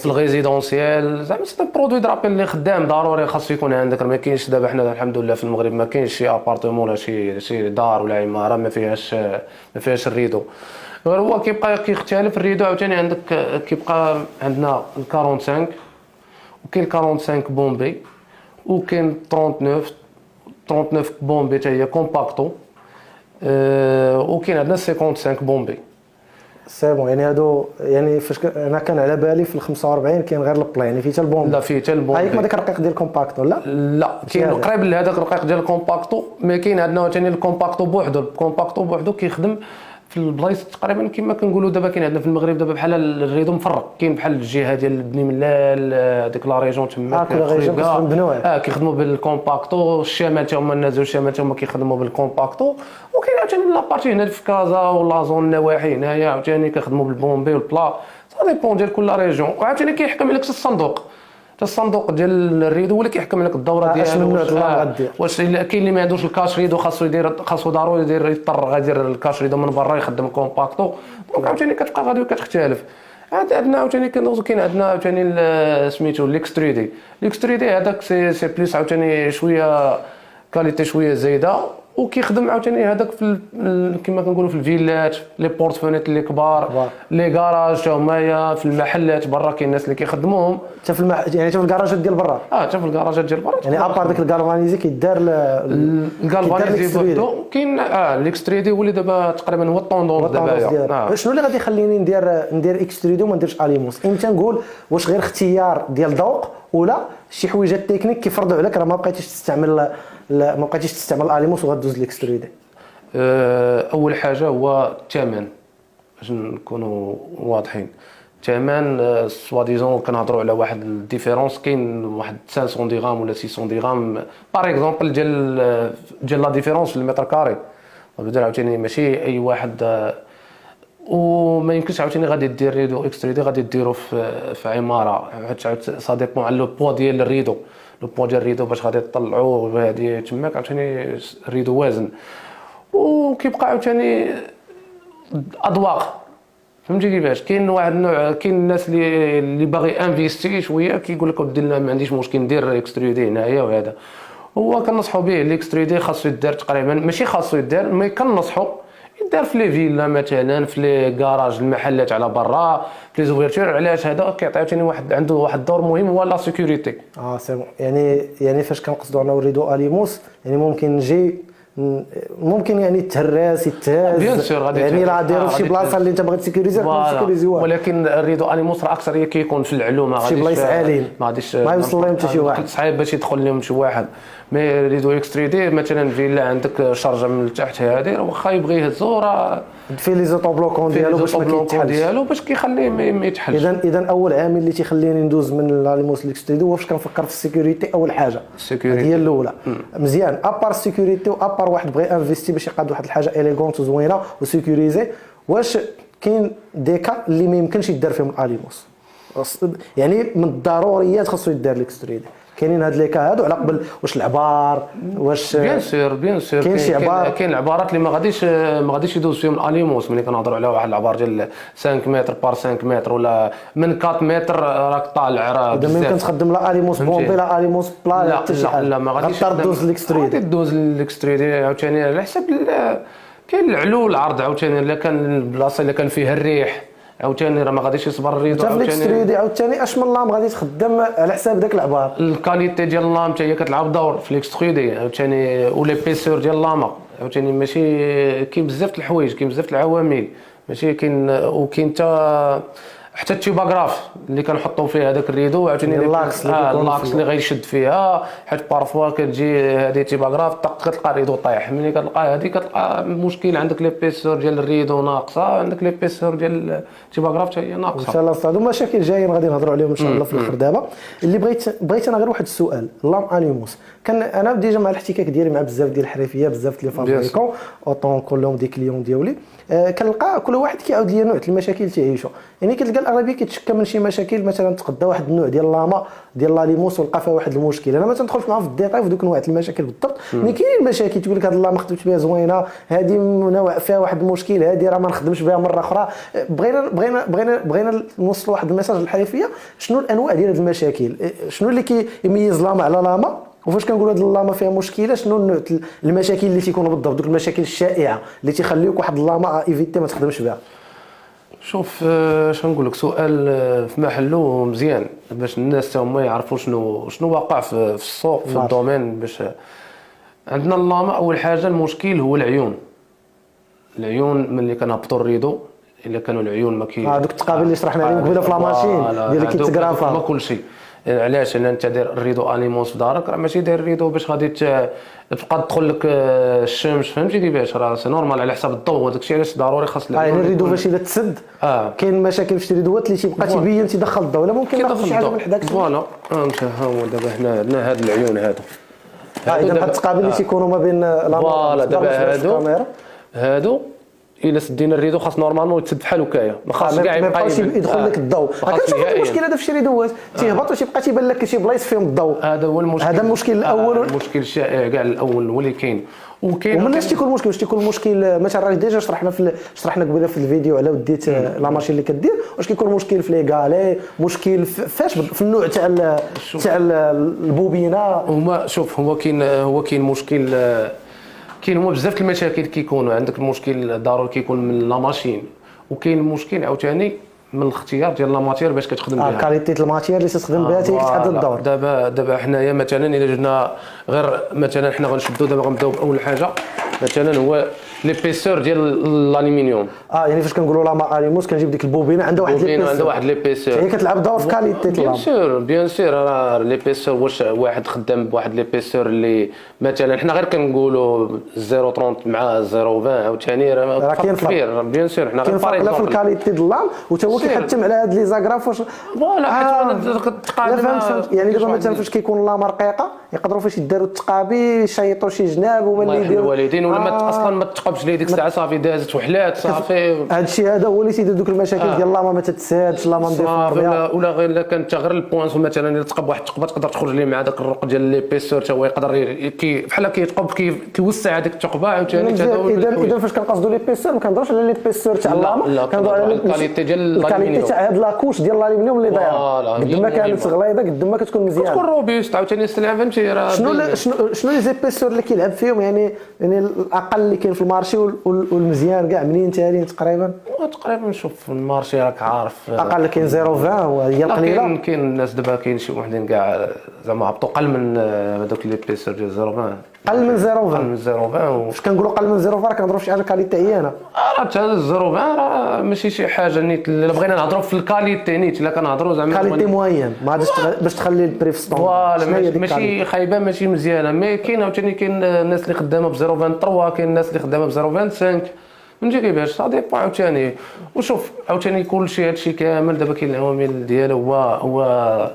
Speaker 3: الريزيدونسيال زعما سي برودوي درابين اللي خدام ضروري خاصو يكون عندك. ما كاينش دابا حنا الحمد لله في المغرب ما كاينش شي ابارتمون ولا شي دار ولا عماره ما فيهاش الريدو. هو كيبقى كيختلف الريدو عاوتاني. عندك كيبقى عندنا 45 وكاين 45 بومبي وكاين 39 بومبي حتى هي كومباكتو، وكاين عندنا 55 بومبي.
Speaker 2: سي بون. يعني هادو يعني فاش انا كان على بالي في ال 45 كاين غير البلا، يعني فيه حتى البومبي.
Speaker 3: لا فيه حتى البومبي.
Speaker 2: هايك ما داك الرقيق ديال الكومباكتو لا
Speaker 3: كاين قريب لهذاك الرقيق ديال الكومباكتو. ما كاين عندنا ثاني الكومباكتو بوحدو كيخدم في البلايص تقريبا كما كنقولوا دابا. كاين عندنا في المغرب دابا بحال الريدو مفرق، كاين بحال الجهه ديال بني ملال هذيك لا ريجون تما كيخدموا بالكومباكتو. الشمال حتى هما نازلوا الشمال حتى هما كيخدموا بالكومباكتو. وكاين عاوتاني لابارتي هنا في كازا ولا زون النواحي هنايا عاوتاني كيخدموا بالبومبي والبلا. سا ديبون ديال كل ريجون. وعاوتاني كيحكم لك الصندوق ديال الريدو ولا كيحكم لك الدوره ديالو. واش كاين اللي ما عندوش الكاش ريدو خاصو ضروري يضطر غادي يدير الكاش ريدو من برا يخدم الكومباكتو. دونك عاوتاني كتبقى غادي وكتختلف. عندنا عاوتاني كاين عندنا عاوتاني سميتو ليكستريدي هذاك سي بليس عاوتاني شويه كاليتي شويه زايده. وكيخدم عاوتاني هذاك في كما كنقولوا في الفيلات لي بورت فونيت اللي كبار، لي كراج هما في المحلات برا كاين الناس اللي كيخدموهم
Speaker 2: حتى في يعني حتى في الكراجات ديال برا.
Speaker 3: حتى في الكراجات ديال برا.
Speaker 2: يعني ابار داك الكالفانيزي كيدار
Speaker 3: الكالفانيزي بوحدو. كاين الاكستريدي هو اللي دابا تقريبا هو الطوندونس دابا.
Speaker 2: شنو اللي غادي يخليني ندير اكستريدي وما نديرش اليموس؟ امتى نقول واش غير اختيار ديال ذوق ولا شي حويجات تكنيك كيفرضوا عليك راه ما بقيتيش تستعمل الاليموس وغدوز ليكستريدي؟
Speaker 3: اول حاجه هو الثمن، باش نكونوا واضحين. الثمن سوا ديزون كنهضروا على واحد الديفيرونس، كاين واحد 500 درهم ولا 600 درهم باغ اكزومبل ديال لا ديفيرونس في المتر كاري. بدا عاوتاني ماشي اي واحد، وما يمكنش عاوتاني غادي دير ريدو اكستريدي غادي ديرو في عماره، حيت سا ديبون على لو بوا ديال الريدو، لو بوا ديال الريدو باش غادي تطلعوه هادي تماك عاوتاني الريدو وازن. وكيبقى عاوتاني اذواق، فهمتي كيفاش؟ كاين واحد النوع، كاين الناس اللي باغي انفيستي شويه كيقول لك ودي ما عنديش مشكل ندير اكستريدي هنايا وهذا. هو كنصحوا به الاكستريدي خاصو يدار تقريبا، ماشي خاصو يدار، مي كنصحوا يدار في لي فيلا مثلا، في لي كراج المحلات على برا، في لي زوفيرتور. علاش؟ هذا كيعطي عاوتاني واحد عنده واحد الدور مهم هو لا سيكوريتي.
Speaker 2: سي بون. يعني فاش كنقصدوا على ريدو اليموس، يعني ممكن نجي، ممكن يعني تهراس يتهز،
Speaker 3: بيان سور غادي
Speaker 2: يعني لا ديرو شي بلاصه اللي انت باغي تسيكوريزي،
Speaker 3: ولكن الريدو اليموس راه اكثر كيكون في العلوم،
Speaker 2: شي بلايص عاليين ما يوصل لهم حتى شي واحد،
Speaker 3: صعيب باش يدخل لهم شي واحد. مي ريدو اكستريدي مثلا فيلا عندك شارجه من التحت هذه، واخا يبغي يهزو راه
Speaker 2: في لي زوطو بلوكون ديالو باش ما كيتحلش،
Speaker 3: باش كيخليه ما يتحلش.
Speaker 2: اذا اول عامل اللي تيخليني ندوز من الاليموس للاكستريدي هو فاش كنفكر في السيكوريتي. اول حاجه هي الاولى مزيان، ابار السيكوريتي وابار واحد بغى انفيستي باش يقاد واحد الحاجه اليغونت وزوينه وسيكوريزي، واش كاين ديكا اللي ما يمكنش يدار فيهم الاليموس؟ يعني من الضروريات خاصو يدار الاكستريدي. كاينين هاد لي كا هادو على قبل، واش العبار، واش
Speaker 3: بيان سور
Speaker 2: كاين شي عبار،
Speaker 3: كاين العبارات اللي ما غاديش يدوز فيهم الاليموس. ملي كنهضروا على واحد العبار ديال 5 متر بار 5 متر ولا من 4 متر راك طالع راه
Speaker 2: بزاف. اذا ممكن تخدم لا اليموس بومبي لا اليموس بلا حتى شي حاجه،
Speaker 3: لا ما غاديش
Speaker 2: تدوز الاكستريدي،
Speaker 3: غادي تدوز الاكستريدي عاوتاني على حسب كاين العلو والعرض عاوتاني. الا كان البلاصه اللي كان فيها الريح عاوتاني راه ما غاديش يصبر الريدو
Speaker 2: عاوتاني. الاكستريدي عاوتاني اش من لام غادي تخدم على حساب داك العبار.
Speaker 3: الكاليتي ديال اللام حتى هي كتلعب دور في الاكستريدي عاوتاني، ولي بيسور ديال اللامه عاوتاني. ماشي كاين بزاف د الحوايج، كاين بزاف د العوامل، ماشي كاين وكاين حتى التيباغراف اللي كنحطوا فيه هذاك الريدو عاوتاني اللاكس اللي غيشد فيها، حيت بارفوا كتجي هذه تيباغراف كتلقى الريدو طايح. ملي كتلقى هذه كتلقى مشكل، عندك لي بيسور ديال الريدو ناقصه، عندك لي بيسور ديال التيباغراف حتى هي ناقصه.
Speaker 2: ان شاء الله استاذ، مشاكل جايين غادي نهضروا عليهم ان شاء الله في الاخر. دابا اللي بغيت انا غير واحد السؤال، لام اليموس كان انا ديجا مع الاحتكاك ديالي مع بزاف ديال الحرفيه، بزاف ديال فابريكون اوطون كلهم دي كليون ديالي، كنلقى كل واحد كيعاود ليا نوع المشاكل تيعيشوا. يعني كتلقى الاغلبيه كيتشكى من شي مشاكل، مثلا تقدا واحد النوع ديال لاما ديال لاليموس ولقى فيها واحد المشكل. انا ما تندخلش معاه في الديتاي في دوك نوع المشاكل بالضبط، مي كاين مشاكل تقول لك هاد اللاما خدمت بها زوينه، هذه نوع فيها واحد المشكل، هذه راه ما نخدمش بها مره اخرى. بغينا نوصلوا واحد الميساج للحرفيه، شنو الانواع ديال هاد المشاكل، شنو اللي كيميز لاما على لاما، وفاش كنقولوا هاد اللاما فيها مشكله شنو النوع المشاكل اللي تيكونوا بالضبط، دوك المشاكل الشائعه اللي تيخليوك واحد اللاما ايفيتي ما تخدمش بها.
Speaker 3: شوف اش نقول لك، سؤال في محله مزيان باش الناس هما يعرفوا شنو واقع في السوق في الدومين. باش عندنا اللاما اول حاجه المشكل هو العيون ملي كنهبطوا الريدو، الا كانوا العيون ما كي
Speaker 2: دوك التقابل اللي شرحنا عليهم قبيله في لاماشين ديال كيتغرافا
Speaker 3: ما كلشي. علاش؟ لان انت داير الريدو اليموس في دارك، راه ماشي داير الريدو باش غادي تبقى تدخل لك الشمس، فهمتي كيفاش؟ راه سي نورمال على حسب الضوء، وداك الشيء علاش ضروري خاص
Speaker 2: يعني الريدو فاش الا تسد كاين مشاكل في الريدوات اللي تيبقى تيبين تيدخل الضوء، ولا ممكن ناخذ شي حاجه من حداك.
Speaker 3: فوالا مشى ها هو دابا حنا عندنا هاد العيون هادو
Speaker 2: اذا هاد التقابل اللي تيكونوا ما بين
Speaker 3: فوالا دابا هادو الا سدينا الريدو خاص نورمالمون يتسد بحال هكايا، ما خاصش كاع
Speaker 2: يبقى يدخل لك الضوء. كنشوف المشكل هذا في شي ريدوات تيهبط وتيبقى تيبان لك شي بلايص فيهم الضوء.
Speaker 3: هذا هو المشكل،
Speaker 2: هذا المشكل الاول،
Speaker 3: المشكل الشائع كاع الاول هو اللي كاين.
Speaker 2: ومناش تيكون المشكل، واش تيكون المشكل مثلا راه ديجا شرحنا قبيله في الفيديو على وديت لا ماشين اللي كدير، واش كيكون المشكل في لي غالي، مشكل فاش في النوع تاع البوبينه.
Speaker 3: هما شوف هو كاين مشكل، كاين هما بزاف المشاكل كيكونوا عندك. المشكل ضروري كيكون من لا ماشين، وكاين المشكل عاوتاني من الاختيار ديال لا ماتير باش كتخدم بها.
Speaker 2: كاليتي الماتير اللي تستخدم بها كتحدد الدور.
Speaker 3: دابا حنايا مثلا الا جبنا غير مثلا حنا غنشدوا دابا غنبداو باول حاجه مثلا هو ليبيسور ديال الالومنيوم.
Speaker 2: يعني فاش كنقولوا لاما اليموس كنجيب ديك البوبينه عندها واحد
Speaker 3: ليبيسور، عندها واحد ليبيسور
Speaker 2: هي كتلعب دور في كاليتي
Speaker 3: بيان سور. بيان سور راه ليبيسور واش واحد خدام بواحد ليبيسور اللي مثلا حنا غير كنقولوا 0.30 مع 0.20 عاوتاني راه فرق كبير. بيان سور حنا غير
Speaker 2: فرق لا في الكاليتي ديال اللام وتا هو كيحتم على هاد لي زاغراف واش
Speaker 3: فوالا حيت
Speaker 2: تقادم. يعني دابا مثلا فاش كيكون اللام رقيقه يقدروا فاش يداروا التقابي يشيطوا شي جناب وما اللي يديروا
Speaker 3: الوالدين ولا اصلا ما تقبش ليه ديك الساعه صافي دازت وحلات صافي.
Speaker 2: هذا الشيء هذا هو اللي تيدير دوك المشاكل ديال اللام ما تتسادش اللام ديفورميا
Speaker 3: ولا غير كانت غير البوانسو مثلا الا تقب واحد التقبه تقدر تخرج ليه مع داك الرق ديال ليبيسور حتى هو يقدر بحال كيتقب كيوسع هذيك التقبه عاوتاني.
Speaker 2: اذا فاش كنقصدوا ليبيسور ما كنهضروش على ليبيسور تاع اللام كنهضروا على
Speaker 3: الكاليتي ديال
Speaker 2: الكاليتي تاع هاد لاكوش ديال الالومنيوم اللي دايره قد ما كانت غليظه قد ما كتكون مزيانه
Speaker 3: تكون روبيست عاوتاني السلعه فهمتي. راه
Speaker 2: شنو لي زيبيسور اللي كيلعب فيهم يعني الاقل اللي كاين في المارشي والمزيان كاع منين تالين تقريبا
Speaker 3: نشوف المارشي راك عارف
Speaker 2: اقل كاين 0.20 هي القليله.
Speaker 3: كاين الناس دابا كاين شي وحدين كاع زعما هبطوا قل من هذوك لي بيسور ديال 0.20
Speaker 2: قل من 0.20
Speaker 3: واش
Speaker 2: كنقولوا قل من 0.20 راه كنهضروا شي حاجه كاليتي عيانه.
Speaker 3: راه حتى 0.20 راه ماشي شي حاجه نيت. الا بغينا نهضروا في الكاليتي نيت الا كنهضروا زعما
Speaker 2: كاليتي موين ما عادش باش تخلي البريف ستوند
Speaker 3: ماشي خايبه ماشي مزيانه. مي كاين عاوتاني كاين الناس اللي خدامه ب 0.23 كاين الناس اللي خدامه ب 0.25 فهمتي كيفاش سا ديبا عاوتاني. وشوف عاوتاني كلشي هادشي كامل دابا كاين العوامل ديالو هو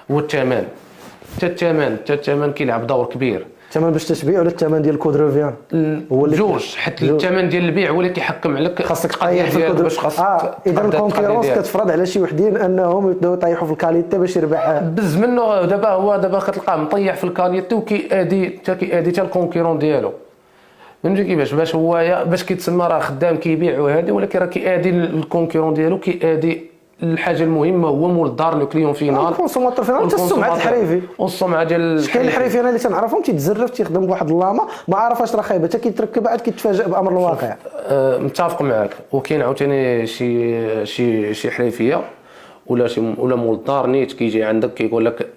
Speaker 3: الثمن. حتى الثمن كيلعب دور كبير.
Speaker 2: الثمن باش تبيع ولا الثمن ديال الكودروفيان
Speaker 3: هو اللي جوج حيت الثمن ديال البيع هو اللي كيحكم عليك
Speaker 2: خاصك تطيح في الكودروفيان باش خاصك اذا الكونكورونس كتفرض على شي وحدين انهم يبداو يطيحوا في الكاليتي باش يربح
Speaker 3: بز منه. دابا كتلقاه مطيح في الكاليتي وكيادي حتى الكونكورون ديالو فهمتي كيفاش باش كيتسمى راه خدام كيبيع وهذه ولكن راه كيادي الكونكورون ديالو كيادي الحاجه المهمه هو مول الدار لو كليون فينال
Speaker 2: الكونسوماتور فينال حتى السمعه الحريفي
Speaker 3: والسمعه ديال
Speaker 2: شكون الحريفي انا اللي تنعرفهم تيتزرف تيخدم بواحد اللامه ما عرفاش راه خايبه حتى كيتركب عاد كيتفاجئ بامر الواقع.
Speaker 3: متفق معك. وكاين عاوتاني شي حريفيه ولا مول الدار نيت كيجي عندك كيقول لك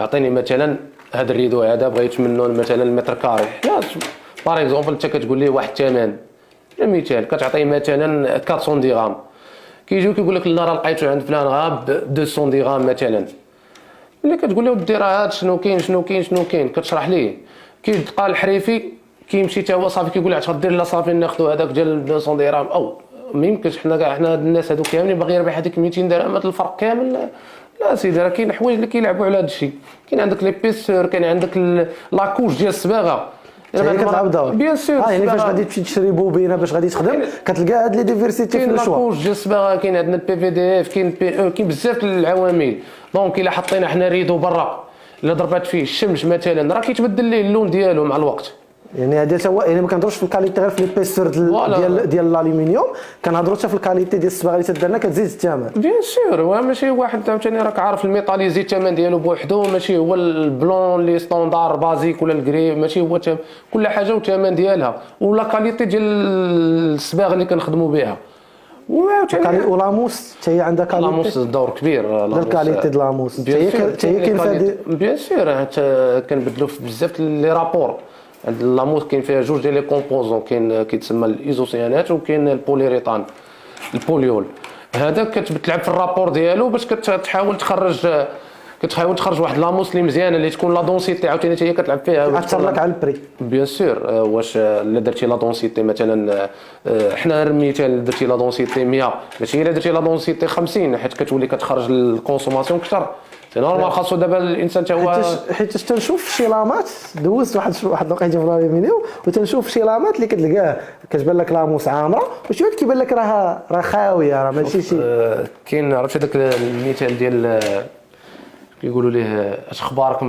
Speaker 3: اعطيني مثلا هذا الريدو هذا بغيت منه مثلا المتر كاري باغ اكزومبل انت كتقول لي واحد الثمن مثال كتعطيه مثلا 400 درهم كيجيو كيقول لك لا راه لقيتو عند فلان غاب 200 درهم مثلا. ملي كتقول له ودي راه هذا شنو كاين كتشرح ليه كيبقى الحريفي كيمشي حتى هو صافي كيقول لي غتدير لا صافي ناخذوا هذاك ديال 200 درهم او ما يمكنش. حنا كاع هاد الناس هادو كاملين باغي يربح هذيك 200 درهم هذا الفرق كامل. لا سيدي راه كاين حوايج اللي كيلعبوا على هذا الشيء. كاين عندك لي بيسور كاين عندك لاكوش ديال الصباغه
Speaker 2: يعني كتلعب دور
Speaker 3: بيان سور.
Speaker 2: يعني فاش غادي تمشي تشري بوبينه باش غادي تخدم كتلقى هاد لي ديفيرسيتي في الشوا.
Speaker 3: كاين لاكوش ديال الصباغه كاين عندنا البي في دي اف كاين بزاف العوامل. دونك الا حطينا حنا ريدو برا الا ضربات فيه الشمس مثلا راه كيتبدل ليه اللون ديالو مع الوقت.
Speaker 2: يعني هذا هو يعني ما كنهضروش في الكاليتي غير في لي بيسور ديال الالومنيوم كنهضروا حتى في الكاليتي ديال الصباغه اللي تدرنا كتزيد الثمن.
Speaker 3: بيان سور ماشي واحد عاوتاني راك عارف الميطال يزيد الثمن ديالو بوحدو ماشي هو البلون اللي ستاندار بازيك ولا الكري ماشي هو كل حاجه والثمن ديالها ولا كاليتي ديال الصباغه اللي كنخدموا بها.
Speaker 2: ولاموس حتى هي عندها كاليتي.
Speaker 3: لاموس دور كبير
Speaker 2: الكاليتي ديال لاموس حتى هي كاين فيها
Speaker 3: بيان سور حتى كنبدلوا بزاف لي رابور. لاموس كاين فيها جوج ديال لي كومبوزون كاين كيتسمى الايزوسيانات وكاين البوليريتان البوليول. هذا كتلعب في الرابور ديالو باش كتحاول تخرج واحد لاموس اللي مزيانه اللي تكون لا دونسيتي عاوتاني حتى هي كتلعب فيها
Speaker 2: تاثر لك على البري.
Speaker 3: بيان سور واش الا درتي لا دونسيتي مثلا حنا المثال درتي لا دونسيتي 100 ماشي الا درتي لا دونسيتي 50 حيت كتولي كتخرج الكونسوماسيون كثر. نورمال خاصو دابا الانسان حتى هو
Speaker 2: حيت تنشوف شي لامات دوزت واحد الوقيته في الالومنيوم وتنشوف شي لامات اللي كتلقاه كتبان لك لاموس عامره وشي وقت كيبان لك راه خاويه راه ماشي شي.
Speaker 3: كاين عرفتي داك المثال ديال كيقولوا ليه اش اخبارك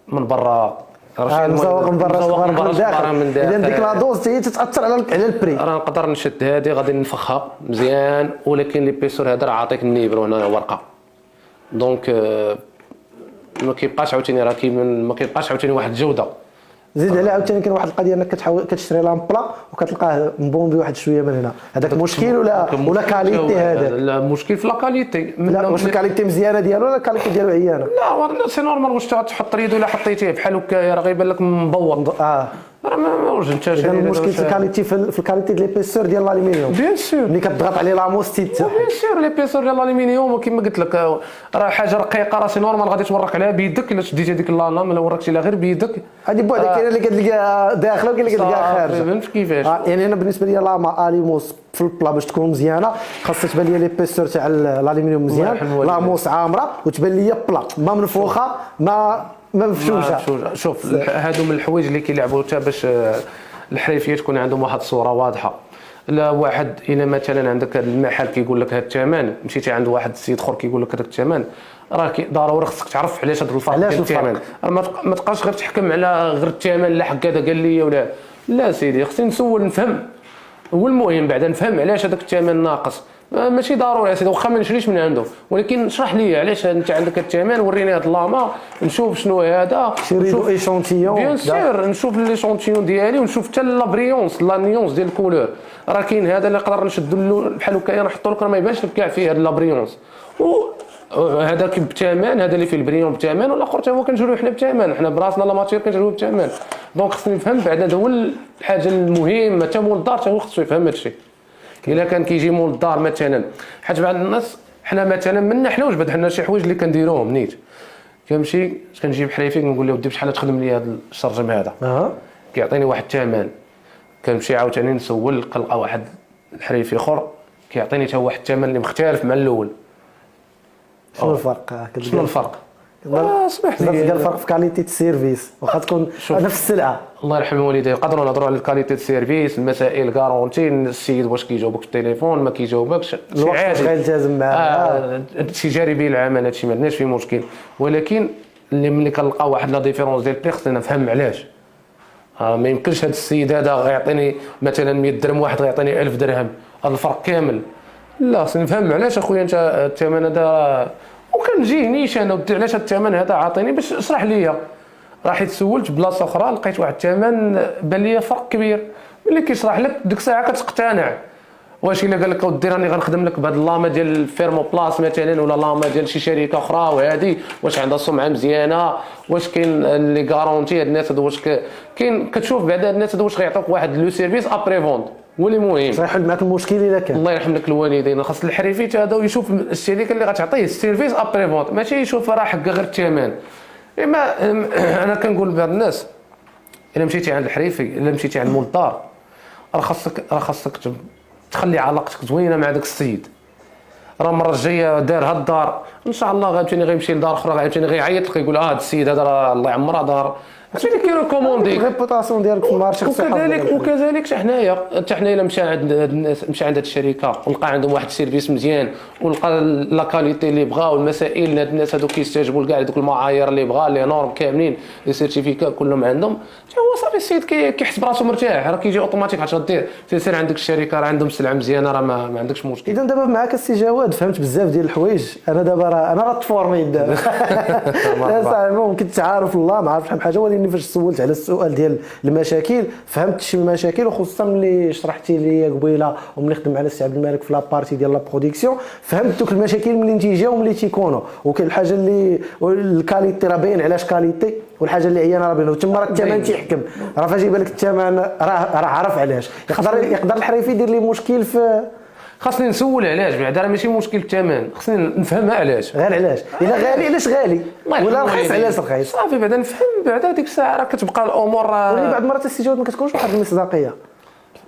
Speaker 3: من برا
Speaker 2: مزوق من برا اخبارك من داخل. اذا ديك لا دوز هي تتاثر على البري.
Speaker 3: راه نقدر نشد هذه غادي نفخها مزيان ولكن لي بيسور هذا راه عاطيك النيبر هنا ورقه دونك ما كيبقاش عاوتاني راه ما كيبقاش عاوتاني واحد الجوده.
Speaker 2: زيد عليها عاوتاني كاين واحد القضيه انك كتشري لامبلا وكتلقاه مبومبي واحد شويه من هنا هذاك مشكل ولا كاليتي هذا.
Speaker 3: لا مشكل في لا كاليتي.
Speaker 2: لا واش الكاليتي مزيانه ديالو ولا الكاليتي ديالو عيانه.
Speaker 3: لا سي نورمال واش تحط ريدو الا حطيتيه بحال هكا راه غيبان لك مبوط راه ما وجدتهاش.
Speaker 2: اذا المشكل في الكاليتي في الكاليتي ديال ليبيسور ديال الالومنيوم.
Speaker 3: بيان سور
Speaker 2: ملي كتضغط عليه لاموس
Speaker 3: بيان سور ليبيسور ديال الالومنيوم، وكما قلت لك راه حاجه رقيقه، راه سي نورمال غادي تورق عليها بيدك. الا شديتي هذيك اللانا ما وركتي لا غير بيدك
Speaker 2: هذه بوحدها. كاينه اللي كتلقاها داخله وكاين اللي كتلقاها خارجه.
Speaker 3: فهمت كيفاش.
Speaker 2: يعني انا بالنسبه لي لاما اليموس في البلا باش تكون مزيانه خاصها تبان لي ليبيسور تاع الالومنيوم مزيان، لاموس عامره وتبان لي بلا ما منفوخه ما مفشوشه.
Speaker 3: شوف هادو من الحوايج اللي كيلعبوا حتى باش الحريفيه تكون عندهم واحد الصوره واضحه. لا واحد الى مثلا عندك هذا المحل كيقول لك هذا الثمن، مشيتي عند واحد السيد اخر كيقول لك هذاك الثمن، راه ضروري خصك تعرف علاش هذا الفرق ديال الثمن. ما تبقاش غير تحكم على غير الثمن، لا حق هذا قال لي ولا لا سيدي، خصني نسول نفهم. هو المهم بعدا نفهم علاش هذاك الثمن ناقص. ماشي ضروري يا سيدي واخا ما نشريش من عنده، ولكن اشرح لي علاش انت عندك الثمن، وريني هاد اللاما نشوف شنو هذا،
Speaker 2: نشوف ايشونتيون
Speaker 3: بيان سور، نشوف ليشونتيون ديالي ونشوف حتى لا بريونس لا نيونس ديال الكولور. راه كاين هذا اللي نقدر نشدو له بحال هكايا نحطو لك راه ما يبانش لك كاع فيه هاد لا بريونس، وهذا بثمن، هذا اللي فيه البريون بثمن، والاخر حتى هو كنشريوه حنا بثمن، حنا براسنا لا ماتير كنشريوه بثمن. دونك خصني نفهم بعدا، هذا هو الحاجه المهمه. حتى مول الدار حتى هو خصو يفهم هادشي. الا كان كيجي مول الدار مثلا، حيت بعض الناس حنا مثلا منا حنا وجبد حنا شي حوايج اللي كنديروهم نيت، كنمشي كنجيب حريفي كنقول له ودي بشحال تخدم لي هذا الشرجم هذا، كيعطيني واحد الثمن. كنمشي عاوتاني نسول كنلقى واحد الحريفي اخر كيعطيني حتى واحد الثمن اللي مختلف مع الاول.
Speaker 2: شنو الفرق؟
Speaker 3: شنو الفرق؟
Speaker 2: سمح لي، قال الفرق في كاليتي السيرفيس، واخا تكون نفس السلعه.
Speaker 3: الله يرحم الوالدين نقدروا نهضروا على الكاليتي السيرفيس، المسائل كارونتي، السيد واش كيجاوبك في التليفون ما كيجاوبكش، شي عادي
Speaker 2: غيلتزم معاه.
Speaker 3: تجاربي العمل هادشي ما عندناش فيه مشكل، ولكن اللي ملي كنلقى واحد لا ديفيرونس ديال البري خصنا نفهم علاش. ما يمكنش هذا السيد هذا غيعطيني مثلا 100 درهم، واحد غيعطيني 1000 درهم، هذا الفرق كامل. لا خصني نفهم علاش اخويا انت الثمن هذا، وكنجي نيش انا علاش الثمن هذا عاطيني باش اشرح ليا. راح تسولت بلاصه اخرى لقيت واحد الثمن بان لي فرق كبير، ملي كيشرح لك ديك الساعه كتقتنع. واش الا قال لك اودي راني غنخدم لك بهاد اللاما ديال الفيرمو بلاس مثلا، ولا لاما ديال شي شركه اخرى، وهذه واش عندها سمعه مزيانه، واش كاين اللي غارونتي هاد الناس هادو، واش كاين كتشوف بعدا هاد الناس هادو واش غيعطوك واحد لو سيرفيس ابري فوند، هو اللي مهم
Speaker 2: غيحل معك المشكل الا كان.
Speaker 3: الله يرحم لك الوالدين. خاص الحريفي هذا يشوف الشركه اللي غتعطيه السيرفيس ابري فوند، ماشي يشوف راه حق غير الثمن. اما انا كنقول لبعض الناس الا مشيتي عند الحريفي، الا مشيتي عند مول الدار، راه خاصك تخلي علاقتك زوينه مع داك السيد. راه المره الجايه دار هاد الدار ان شاء الله غادي غيمشي لدار اخرى، غادي غيعيط لك يقول هاد السيد هذا راه الله يعمرها دار، هادشي اللي كيريكوموندي
Speaker 2: الريبوتاسيون ديالك في المارشي.
Speaker 3: وكذلك حتى حنايا الا مشى عند الناس، مشى عند هاد الشركه ولقى عندهم واحد السيرفيس مزيان، ولقى لا كاليتي اللي بغا، والمسائل هاد الناس هادو كيستجيبوا لكاع دوك المعايير اللي بغا، لي نورم كاملين، لي سيرتيفيكا كلهم عندهم، هو صافي السيد كيحس براسو مرتاح، راه كيجي اوتوماتيك عاد دير سير عندك الشركه راه عندهم سلعه مزيانه، راه ما عندكش مشكل.
Speaker 2: اذا دابا معاك السي جواد فهمت بزاف ديال الحوايج. انا دابا راه تفورمي دابا صاحبي ممكن تعارف الله ما عارف شحال من حاجه، ولكن فاش سولت على السؤال ديال المشاكل فهمت شي المشاكل، وخصوصا ملي شرحتي لي قبيله وملي خدم على السي عبد الملك في لابارتي ديال لا برودكسيون، فهمت دوك المشاكل منين تيجيو وملي تيكونوا. وكاين الحاجه اللي الكاليتي راه باين علاش كاليتي، والحاجه اللي عيانه راه باين، وتما راه الثمن تيحكم. راه فاش يبان لك الثمن راه عارف علاش. يقدر الحريفي يدير لي مشكل في
Speaker 3: خاصني نسول علاش، بعدا راه ماشي مشكل الثمن، خصني نفهمها علاش.
Speaker 2: غير علاش الا غالي علاش غالي، ولا رخيص علاش رخيص،
Speaker 3: صافي بعدا نفهم. بعدا ديك الساعه راه كتبقى الامور
Speaker 2: ولكن بعض المرات السجوات ما كتكونش واحد المصداقيه.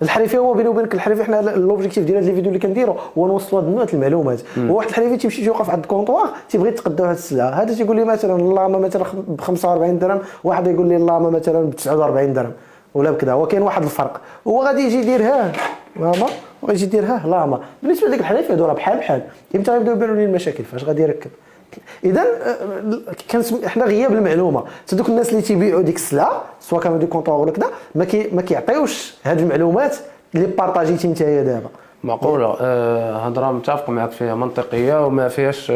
Speaker 2: الحريفي هو بيني وبينك الحريفي حنا لوبجيكتيف ديال هاد لي فيديو اللي كنديرو هو نوصلوا هاد النوع المعلومات. وواحد الحريفي تيمشي تيوقف عند الكونطوار تيبغي يتقداو هاد السلعه، هذا تيقول لي مثلا اللاما مثلا ب 45 درهم، واحد يقول لي اللاما مثلا ب 49 درهم ولا بكذا. هو كاين واحد الفرق، هو غادي يجي يديرها ماما وغيجي يديرها لاما. بالنسبه لديك الحريفي هادو راه بحال امتى غيبداو يبانوا لي المشاكل فاش غادي يركب. اذا حنا غياب المعلومه، دوك الناس اللي تيبيعوا ديك السلعه سواء كانوا دي كونطوار ولا كذا ما كيعطيوش هاد المعلومات اللي بارطاجيتي نتايا دابا.
Speaker 3: معقوله هضره متفق معك فيها، منطقيه وما فيهاش.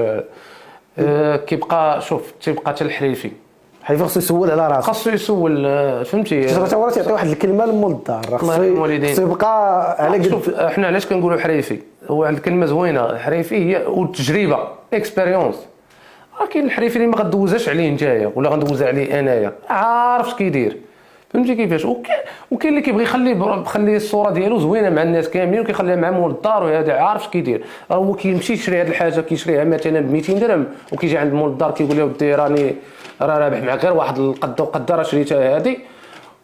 Speaker 3: كيبقى شوف تيبقى حتى الحريفي
Speaker 2: خصو يسول على راسو،
Speaker 3: خاصو يسول فهمتي.
Speaker 2: تا هو تعطي واحد الكلمه لمول الدار، خصو يبقى على قد.
Speaker 3: شوف احنا علاش كنقولوا حريفي، هو واحد الكلمه زوينه. الحريفي هي والتجربه اكسبيريونس. راه كاين الحريفي اللي ما غدوزاش عليه نتايا ولا غندوزها عليه انايا، عارف اش كيدير. فهمتي كيفاش. وكاين اللي كيبغي يخلي الصوره ديالو زوينه مع الناس كاملين وكيخليها مع مول الدار، وهذا عارف اش كيدير. هو كيمشي يشري هذه الحاجه كيشريها مثلا ب 200 درهم وكيجي عند مول الدار كيقول له ودي راه رابح معك غير واحد القد وقد راه شريتها هذه.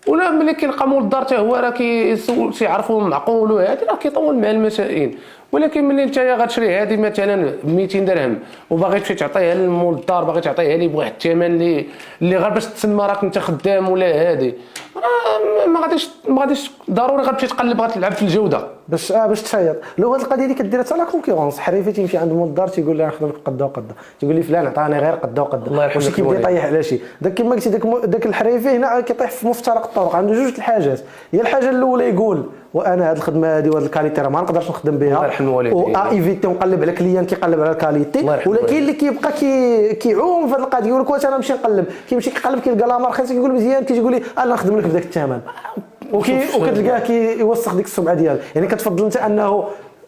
Speaker 3: ولا ملي كيلقى مول الدار حتى هو راه كيسول تيعرفوا معقول وهذه راه كيطول مع المسائل. ولكن ملي نتايا غتشري هذه مثلا ب 200 درهم وباغي تمشي تعطيها للمول الدار، باغي تعطيها ليه بواحد الثمن اللي غير باش تسمى راك انت خدام ولا هذه، ما غاديش ضروري غتمشي تقلب غتلعب في الجوده
Speaker 2: باش تشيط. لو هاد القضيه اللي كديرها حتى لا كونكورونس، حريفي تيمشي عند مول الدار تيقول لي نخدم لك قدا وقدا، تيقول لي فلان عطاني غير قدا وقدا، واش كيبدا يطيح على شي داك كما قلتي داك الحريفي هنا كيطيح في مفترق الطرق. عنده جوج الحاجات، هي الحاجه الاولى يقول وانا هاد الخدمه هذه وهاد الكاليتي راه ما نقدرش نخدم بها، ايفيتي ونقلب على كليان كيقلب على الكاليتي. ولكن اللي كيبقى كيعوم في هاد القضيه يقول لك واش انا نمشي نقلب، كيمشي كيقلب كيلقى لا رخيص كيقول مزيان، كيجي يقول لي انا نخدم لك بداك الثمن، وكتلقاه كيوسخ ديك السمعه ديالو. يعني كتفضل انت انه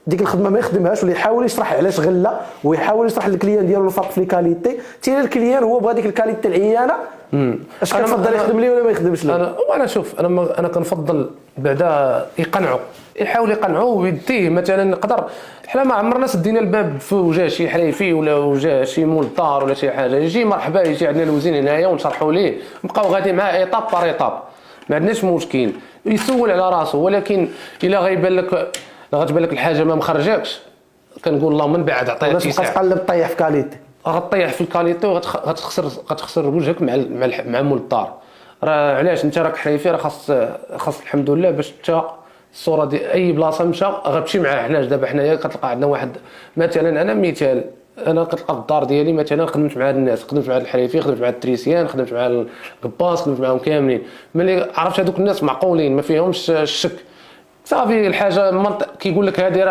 Speaker 2: ديك الخدمه ما يخدمهاش ولا يحاول يشرح علاش غلا، ويحاول يشرح للكليان ديالو الفرق في الكاليتي. تيلا الكليان هو بغى ديك الكاليتي العيانه، اش كتفضل يخدم لي ولا ما يخدمش لي؟
Speaker 3: انا شوف انا كنفضل بعدا يحاول يقنعوا ويديه. مثلا نقدر حنا ما عمرنا سدينا الباب في وجه شي حريفي ولا وجه شي مول الدار ولا شي حاجه، يجي مرحبا يجي عندنا الوزين هنايا ونشرحوا ليه، نبقاو غادي معاه ايطاب بار ايطاب، ما عندناش مشكل، يسول على راسه. ولكن الا غيبان لك غتبان لك الحاجه ما مخرجاكش، كنقول اللهم من بعد عطيها شي ساعه
Speaker 2: تقلب طيح في كاليتي،
Speaker 3: غطيح في الكاليتي وغتخسر وجهك مع مول الدار. راه علاش انت راك حريفي، راه خاص الحمد لله باش انت الصوره دي اي بلاصه مشى غتمشي معاه. حناش دابا حنايا كتلقى عندنا واحد مثلا، انا مثال انا كتلقى في الدار ديالي مثلا خدمت مع الناس، خدمت مع الحريفي، خدمت مع التريسيان، خدمت مع القباص، خدمت معاهم كاملين. ملي عرفت هذوك الناس معقولين ما فيهمش الشك صافي، الحاجه كيقول لك هذه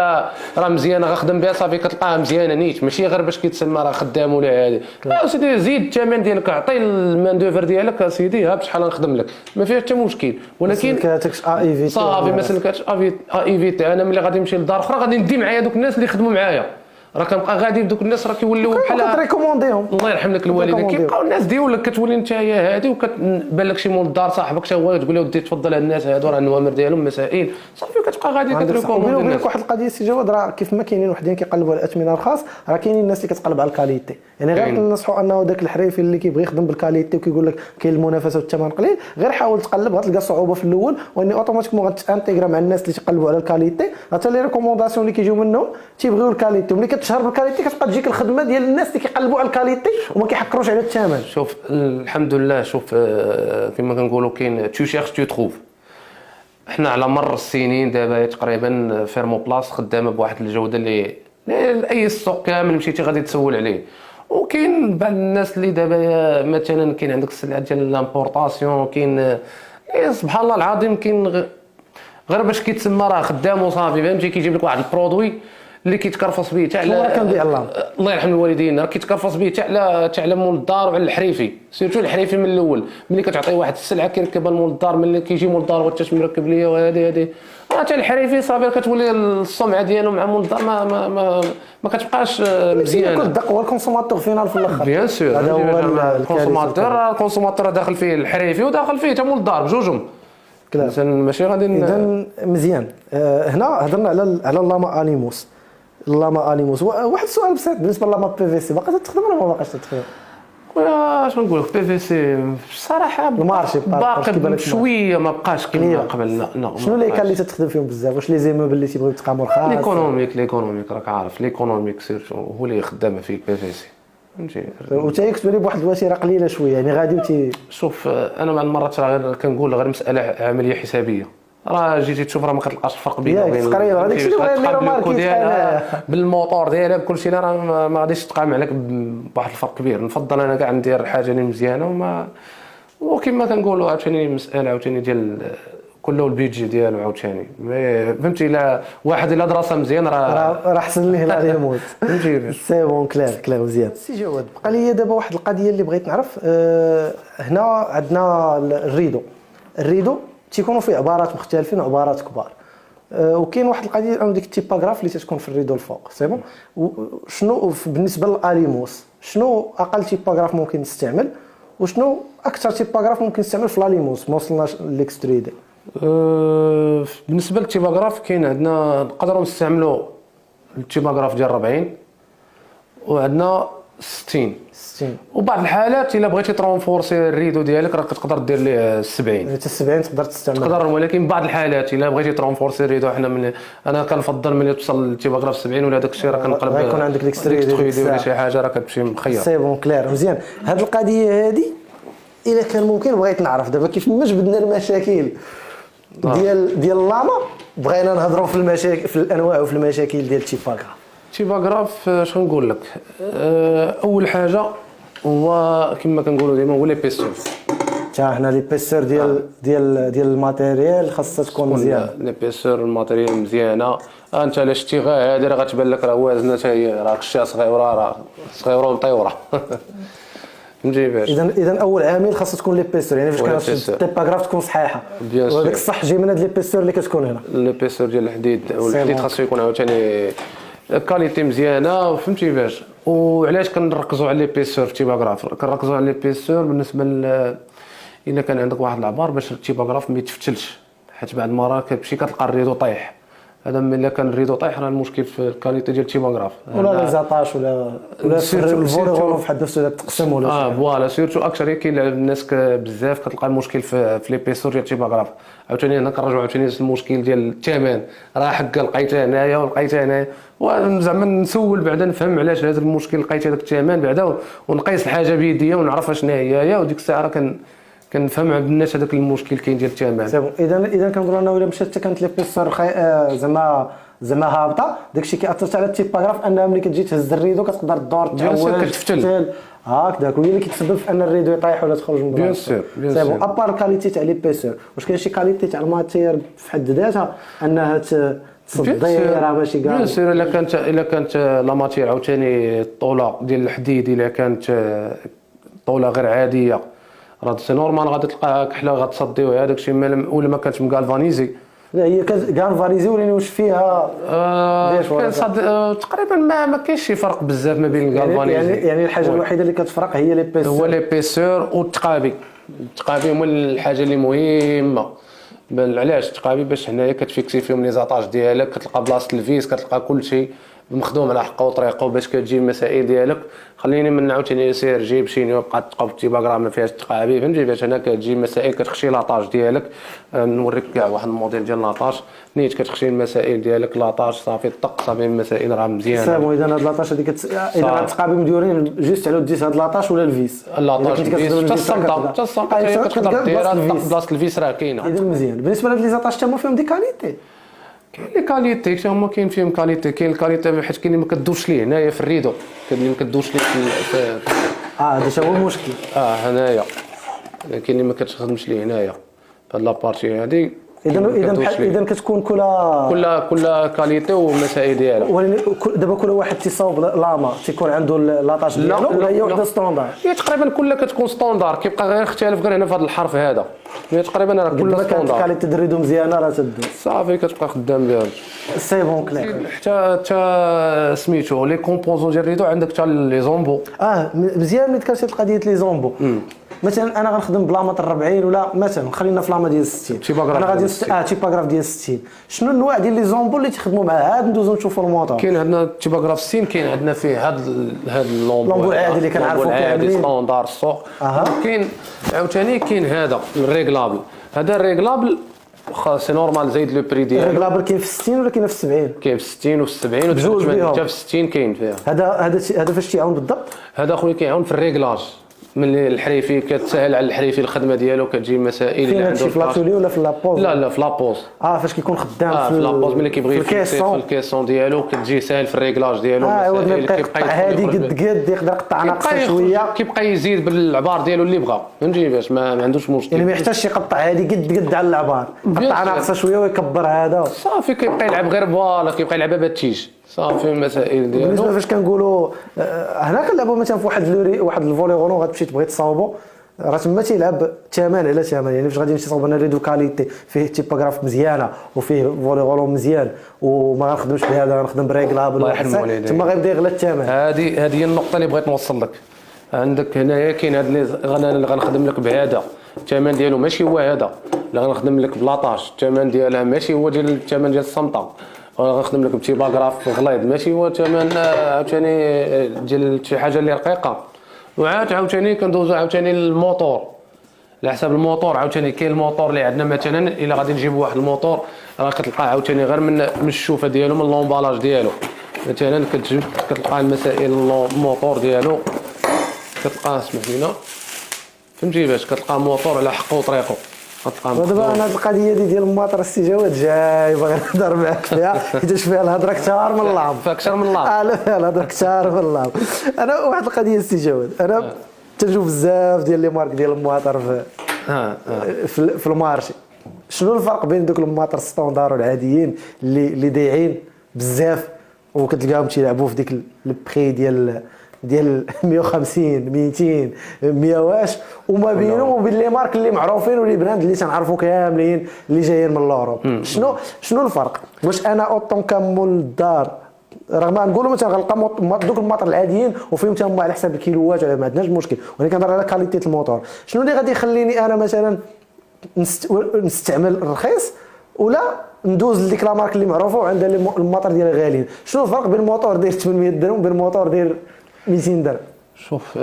Speaker 3: راه مزيانه غنخدم بها صافي، كتلقاها مزيانه نيت، ماشي غير باش كيتسمى راه خدام ولا هذه. لا سيدي زيد الثمن ديالك، عطي الماندوفر ديالك سيدي ها بشحال نخدم لك، ما فيها حتى مشكل. ولكن صافي ما سلكاتش ايفيتي. انا ملي غادي نمشي للدار اخرى غادي ندي معايا دوك الناس اللي خدموا معايا، راه كنبقى غادي بدوك الناس راه كيوليو بحال
Speaker 2: كتريكومونديهم.
Speaker 3: الله يرحم لك الوالدين، كيبقاو الناس ديالك كتولي نتايا هادي وكتبان لك شي مول الدار صاحبك حتى هو تقول له ودي تفضل هاد الناس هادو راه النوامر ديالهم مسائل صافي، كتبقى غادي كتريكوموندي الناس.
Speaker 2: واحد القضيه سي جواد، راه كيف ما كاينين وحدين كيقلبوا على الاثمنه الخاص، راه كاينين الناس اللي كتقلب على الكاليتي. يعني غير ننصحوا انه داك الحريفي اللي كيبغي يخدم بالكاليتي وكيقول لك كاين المنافسه والثمن قليل، غير حاول تقلب غتلقى صعوبه في الاول، واني اوتوماتيكمون غتانتيغرا مع الناس اللي تيقلبوا على الكاليتي. حتى لي ريكومونداسيون اللي كيجيو منهم تيبغيو الكاليتي، وملي كتشهر بالكاليتي كتبقى تجيك الخدمه ديال الناس اللي كيقلبوا على الكاليتي وما كيحكروش على الثمن.
Speaker 3: شوف الحمد لله، شوف كما كنقولوا كاين تو شيرش تو تروف. حنا على مر السنين دابا تقريبا فيرمو بلاص خدامه بواحد الجوده اللي اي السوق كامل مشيتي غادي تسول عليه. وكاين بعض الناس اللي دابا مثلا كاين عندك السلعه ديال لامبورطاسيون، كاين سبحان الله العظيم كاين غير باش كيتسمى راه خدام وصافي، فهمتي كيجيب لك واحد البرودوي اللي كيتكرفص به حتى على الله يرحم الوالدين، راه كيتكرفص به حتى على مول الدار وعلى الحريفي، سيرتو الحريفي من الاول ملي كتعطيه واحد السلعه كيركبها مول الدار، ملي كيجي مول الدار واش مركب ليا وهذه حتى الحريفي صافي كتولي السمعه ديالو مع مول الدار ما كتبقاش مزيانه.
Speaker 2: كتدق هو الكونسوماتور فينال في الاخر،
Speaker 3: بيان سور
Speaker 2: هذا هو
Speaker 3: الكونسوماتور داخل فيه الحريفي وداخل فيه حتى مول الدار بجوجهم ماشي غادي.
Speaker 2: اذا مزيان. هنا هضرنا على اللاما انيموس. اللاما انيموس واحد السؤال بسيط بالنسبه للاما بي في سي، باقي تخدم ولا ما باقاش تخدم؟
Speaker 3: واش نقول لك بي في سي الصراحه
Speaker 2: المارشي
Speaker 3: باقي شويه ما بقاش كما قبل. لا
Speaker 2: شنو اللي كان اللي تتخدم فيهم بزاف؟ واش لي زيموبل اللي تيبغيو يتقاموا رخاص؟
Speaker 3: ليكونوميك راك عارف ليكونوميك سيرتو هو اللي خدامه فيه بي في سي، فهمتي.
Speaker 2: وتا كتبان لي بواحد الوتيره قليله شويه، يعني غادي
Speaker 3: شوف انا مع المرات راه غير كنقول غير مساله عمليه حسابيه، راه جيتي تشوف راه ما كتلقاش الفرق بين
Speaker 2: تقريبا هذاك الشيء اللي بغا نديرو ماركت
Speaker 3: بالموتور ديالها بكل شيء، راه ما غاديش تقام عليك بواحد الفرق كبير. نفضل انا كاع ندير حاجه اللي مزيانه وكما كنقولوا عاوتاني المساله عاوتاني ديال كله البيدجي ديالو عاوتاني، فهمتي. لا واحد الا دراسه مزيان راه
Speaker 2: احسن ليه لا يموت،
Speaker 3: فهمتي.
Speaker 2: سي بون كلير مزيان. سي جواد بقى لي دابا واحد القضيه اللي بغيت نعرف. هنا عندنا الريدو تيكونوا فيه عبارات مختلفين وعبارات كبار، وكاين واحد القضيه انه ديك التيباغراف اللي تتكون في الريدو الفوق سي بون. شنو بالنسبه للاليموس شنو اقل تيباغراف ممكن نستعمل، وشنو اكثر تيباغراف ممكن نستعمل في لاليمونس ما وصلناش ليكستريدي؟
Speaker 3: بالنسبه للتيباغراف كاين عندنا نقدروا نستعملوا التيباغراف ديال 40 وعندنا 60 وبعض الحالات الا بغيتي ترونفورسي الريدو ديالك راه كتقدر دير ليه 70
Speaker 2: حتى 70 تقدر تستعمل
Speaker 3: تقدر، ولكن بعض الحالات الا بغيتي ترونفورسي الريدو انا كنفضل ملي توصل للتيباغراف 70 ولا داك الشيء راه كنقلب
Speaker 2: غيكون عندك ليكستريدي
Speaker 3: ولا شي حاجه راه كتمشي مخير.
Speaker 2: سي بون كلير مزيان. هاد القضيه هادي الا كان ممكن بغيت نعرف دابا كيف ما جبدنا المشاكل ديال اللاما بغينا نهضروا في المشاكل في الانواع وفي المشاكل ديال
Speaker 3: التيباغراف شنو نقول لك؟ اول حاجه هو كما كنقولوا ديما هو ليبيسور.
Speaker 2: حنا ليبيسور ديال الماتيريال خاصها تكون مزيانه.
Speaker 3: ليبيسور الماتيريال مزيانه. انت الا شتي غير هذه راه غتبان لك راه وازنه حتى هي راه خشيه صغيره ومطيوره فهمتي باش.
Speaker 2: اذا اول عامل خاصها تكون ليبيسور، يعني فاش كتشد التيباغراف تكون صحيحه. وهذاك الصح جاي من هاد ليبيسور اللي كتكون هنا.
Speaker 3: ليبيسور ديال الحديد، والحديد خاصو يكون عاوتاني كاليتي مزيانه فهمتي باش. وعلاش كنركزوا على ليبيسور في التيباغراف؟ كنركزوا على ليبيسور بالنسبه الا كان عندك واحد العبار باش التيباغراف ما يتفتلش، حيت بعد المرات كتمشي كتلقى الريدو طايح. هذا ملي كان الريدو طايح راه المشكل في الكاليتي ديال التيباغراف
Speaker 2: ولا لي زاطاش ولا الفوليغولو في حد نفسه ولا تقسم ولا
Speaker 3: فوالا سيرتو اكثر كاين الناس بزاف كتلقى المشكل في ليبيسور ديال التيباغراف. عاوتاني هنا كنرجعوا عاوتاني المشكل ديال الثمن، راه حق لقيتها هنايا ولقيتها هنايا، وزعما نسول بعدا نفهم علاش هذا المشكل لقيت هذاك الثمن بعدا ونقيس الحاجه بيديا ونعرف شنو هي وديك الساعه راه كنفهم عند الناس هذاك المشكل كاين ديال الثمن.
Speaker 2: اذا كنقولوا انا الا مشات حتى كانت ليبيسور زعما هابطه داكشي كيأثر على التيباغراف انها ملي كتجي تهز الريدو كتقدر الدور تعوج
Speaker 3: كتفتل
Speaker 2: هكذاك، وهي اللي كتسبب في ان الريدو يطيح ولا تخرج من
Speaker 3: بيان سور.
Speaker 2: سي بون ابار الكاليتي تاع ليبيسور، واش كاين شي كاليتي تاع الماتير في حد ذاتها انها تصدي راه ماشي كاع
Speaker 3: بيان سور. الا كانت لا ماتير عاوتاني الطوله ديال الحديد الا كانت طوله غير عاديه راه سي نورمال غادي تلقاها كحله غتصدي وهذاك الشيء ولا ما كانتش مغالفانيزي.
Speaker 2: لا هي كالفانيزي ولينا واش فيها
Speaker 3: تقريبا ما كاينش شي فرق بزاف ما بين الغالفانيزي.
Speaker 2: يعني الحاجه الوحيده اللي كتفرق هي ليبيسور.
Speaker 3: هو ليبيسور والتقابي. التقابي هما الحاجه اللي مهمه. علاش التقابي؟ باش هنايا كتفيكسي فيهم لي زاطاج ديالك، كتلقى بلاصه الفيس، كتلقى كل شيء مخدوم على حقه وطريقه باش كتجي المسائل ديالك. خليني من عاوتاني سير جيب شي بقات تقاوب التيباغراف ما فيهاش التقابي فهمتي باش هنا كتجي المسائل كتخشي لاطاج ديالك. نوريك كاع واحد الموديل ديال لاطاج نيت كتخشي المسائل ديالك لاطاج صافي طق صافي المسائل راه مزيانه.
Speaker 2: صافي اذا هاد لاطاج هذيك اذا التقابي مديورين جوست على ديس هاد لاطاج ولا الفيس.
Speaker 3: لاطاج حتى الصمطه تقدر ديرها بلاصه الفيس راه كاينه.
Speaker 2: اذا مزيان. بالنسبه لهاد لي زاطاج تما فيهم دي كاليتي.
Speaker 3: كاين لي كاليتي حتى هما كاين فيهم كاليتي. كاين الكاليتي حيت كاين اللي ما كدوش ليه هنايا في الريدو، كاين اللي ما كدوش ليه
Speaker 2: هذا هو المشكل.
Speaker 3: هنايا كاين اللي ما كتخدمش ليه هنايا في هاد لابارتي هادي.
Speaker 2: اذا كتكون
Speaker 3: كل كاليتي والمسائل ديالها.
Speaker 2: ولكن دابا كل واحد تيصاوب لاما تيكون عنده لاطاج ديالو ولا هي وحده ستوندار؟
Speaker 3: هي تقريبا كلها كتكون ستوندار، كيبقى غير اختلاف غير هنا في هذا الحرف هذا. هي تقريبا راه كلها ستوندار.
Speaker 2: كاليتي الريدو مزيانه راه تدوز
Speaker 3: صافي كتبقى خدام بها.
Speaker 2: سي بون كلير.
Speaker 3: حتى سميتو لي كومبوزون ديال الريدو عندك حتى لي زومبو.
Speaker 2: مزيان ملي ذكرتي القضيه لي زومبو. مثلا انا غنخدم بلامات 40 ولا مثلا خلينا في لاما ديال 60 انا غادي تيباغراف ديال 60. شنو النوع ديال لي زومبو اللي تيخدموا مع هاد ندوزو نشوفوا الموطور؟
Speaker 3: كاين عندنا التيباغراف 60 كاين عندنا فيه هاد
Speaker 2: اللومبو العادي اللي كنعرفوا
Speaker 3: كاملين ستوندار السوق. كاين عاوتاني كاين هذا الريغلابل. هذا الريغلابل سي نورمال زايد لو بري ديالو.
Speaker 2: الريغلابل كاين في 60 ولا كاين في 70؟
Speaker 3: كاين في 60 و 70 و حتى في 60 كاين فيها.
Speaker 2: هذا فاش تيعاون بالضبط؟
Speaker 3: هذا خويا كيعاون في الريغلاج. من الحريفي كتسهل على الحريفي الخدمه ديالو كتجي مسائل
Speaker 2: اللي عنده في لاتولي ولا في لابوز؟
Speaker 3: لا في لابوز.
Speaker 2: فاش كيكون خدام
Speaker 3: في لابوز ملي كيبغي يفيكسي في الكيسون ديالو كتجي ساهل في الريغلاج ديالو.
Speaker 2: كيقطع هادي قد يقدر يقطع ناقصه شويه
Speaker 3: كيبقى يزيد بالعبار ديالو اللي بغا فهمتي باش ما عندوش مشكل.
Speaker 2: يعني ما يحتاجش يقطع هادي قد على العبار، يقطع ناقصه شويه ويكبر هذا
Speaker 3: صافي كيبقى يلعب غير فوالا كيبقى يلعب باتيج صافي المسائل ديالو.
Speaker 2: بالنسبه فاش كنقولوا هنا كنلعبوا مثلا في واحد الفوليغولون غتمشي تبغي تصاوبو راه تما تيلعب ثمن على ثمن. يعني فاش غادي نمشي نصاوب انا ريدو كاليتي فيه تيباغراف مزيانه وفيه فوليغولون مزيان وما غنخدمش بهذا غنخدم بريغلابل ولا حسن تما غيبدا يغلى الثمن.
Speaker 3: هذه هي النقطه اللي بغيت نوصل لك. عندك هنايا كاين هاد اللي غنخدم لك بهذا الثمن ديالو ماشي هو هذا، اللي غنخدم لك بلاطاج الثمن ديالها ماشي هو ديال الثمن ديال الصمطه، غنخدم لك بتيباغراف غليظ ماشي هو الثمن عاوتاني ديال شي حاجه اللي رقيقه. وعاد عاوتاني كندوزو عاوتاني الموتور على حساب الموتور. عاوتاني كاين الموتور اللي عندنا مثلا الا غادي نجيبوا واحد الموتور راه كتلقاه عاوتاني غير من الشوفه ديالو، من لومبالاج ديالو. مثلا كتلقى المسائل الموتور ديالو كتلقاه سمح لينا فهمتي باش كتلقى موتور على حقه وطريقه.
Speaker 2: ودابا انا هاد القضيه ديال الماطر السي جواد جاي باغي نهضر معاك فيها حيت فيها الهضره كثار من اللعب.
Speaker 3: فاكثر من اللعب.
Speaker 2: لا فيها الهضره كثار من اللعب. انا واحد القضيه السي جواد، انا تنشوف بزاف ديال لي مارك ديال الماطر في المارشي. شنو الفرق بين دوك الماطر ستوندار والعاديين اللي دايعين بزاف وكتلقاهم تيلعبوا في ديك البري ديال 150 200 100 واش، وما بينهم وبين لي مارك اللي معروفين ولي براند اللي تنعرفوا كاملين اللي جايين من الاوروب؟ شنو الفرق؟ واش انا اوطون كمول الدار رغم نقولوا مثلا غنلقى دوك الماطر العاديين وفيهم تما على حساب الكيلوات ولا ما عندناش مشكل، ولكن كنهضر على كاليتي الموتور. شنو اللي غادي يخليني انا مثلا نستعمل الرخيص ولا ندوز لديك لا مارك اللي معروفه وعندها الماطر ديالها غاليين؟ شنو الفرق بين الموتور داير 800 درهم وبين الموتور داير 200 درهم؟
Speaker 3: شوف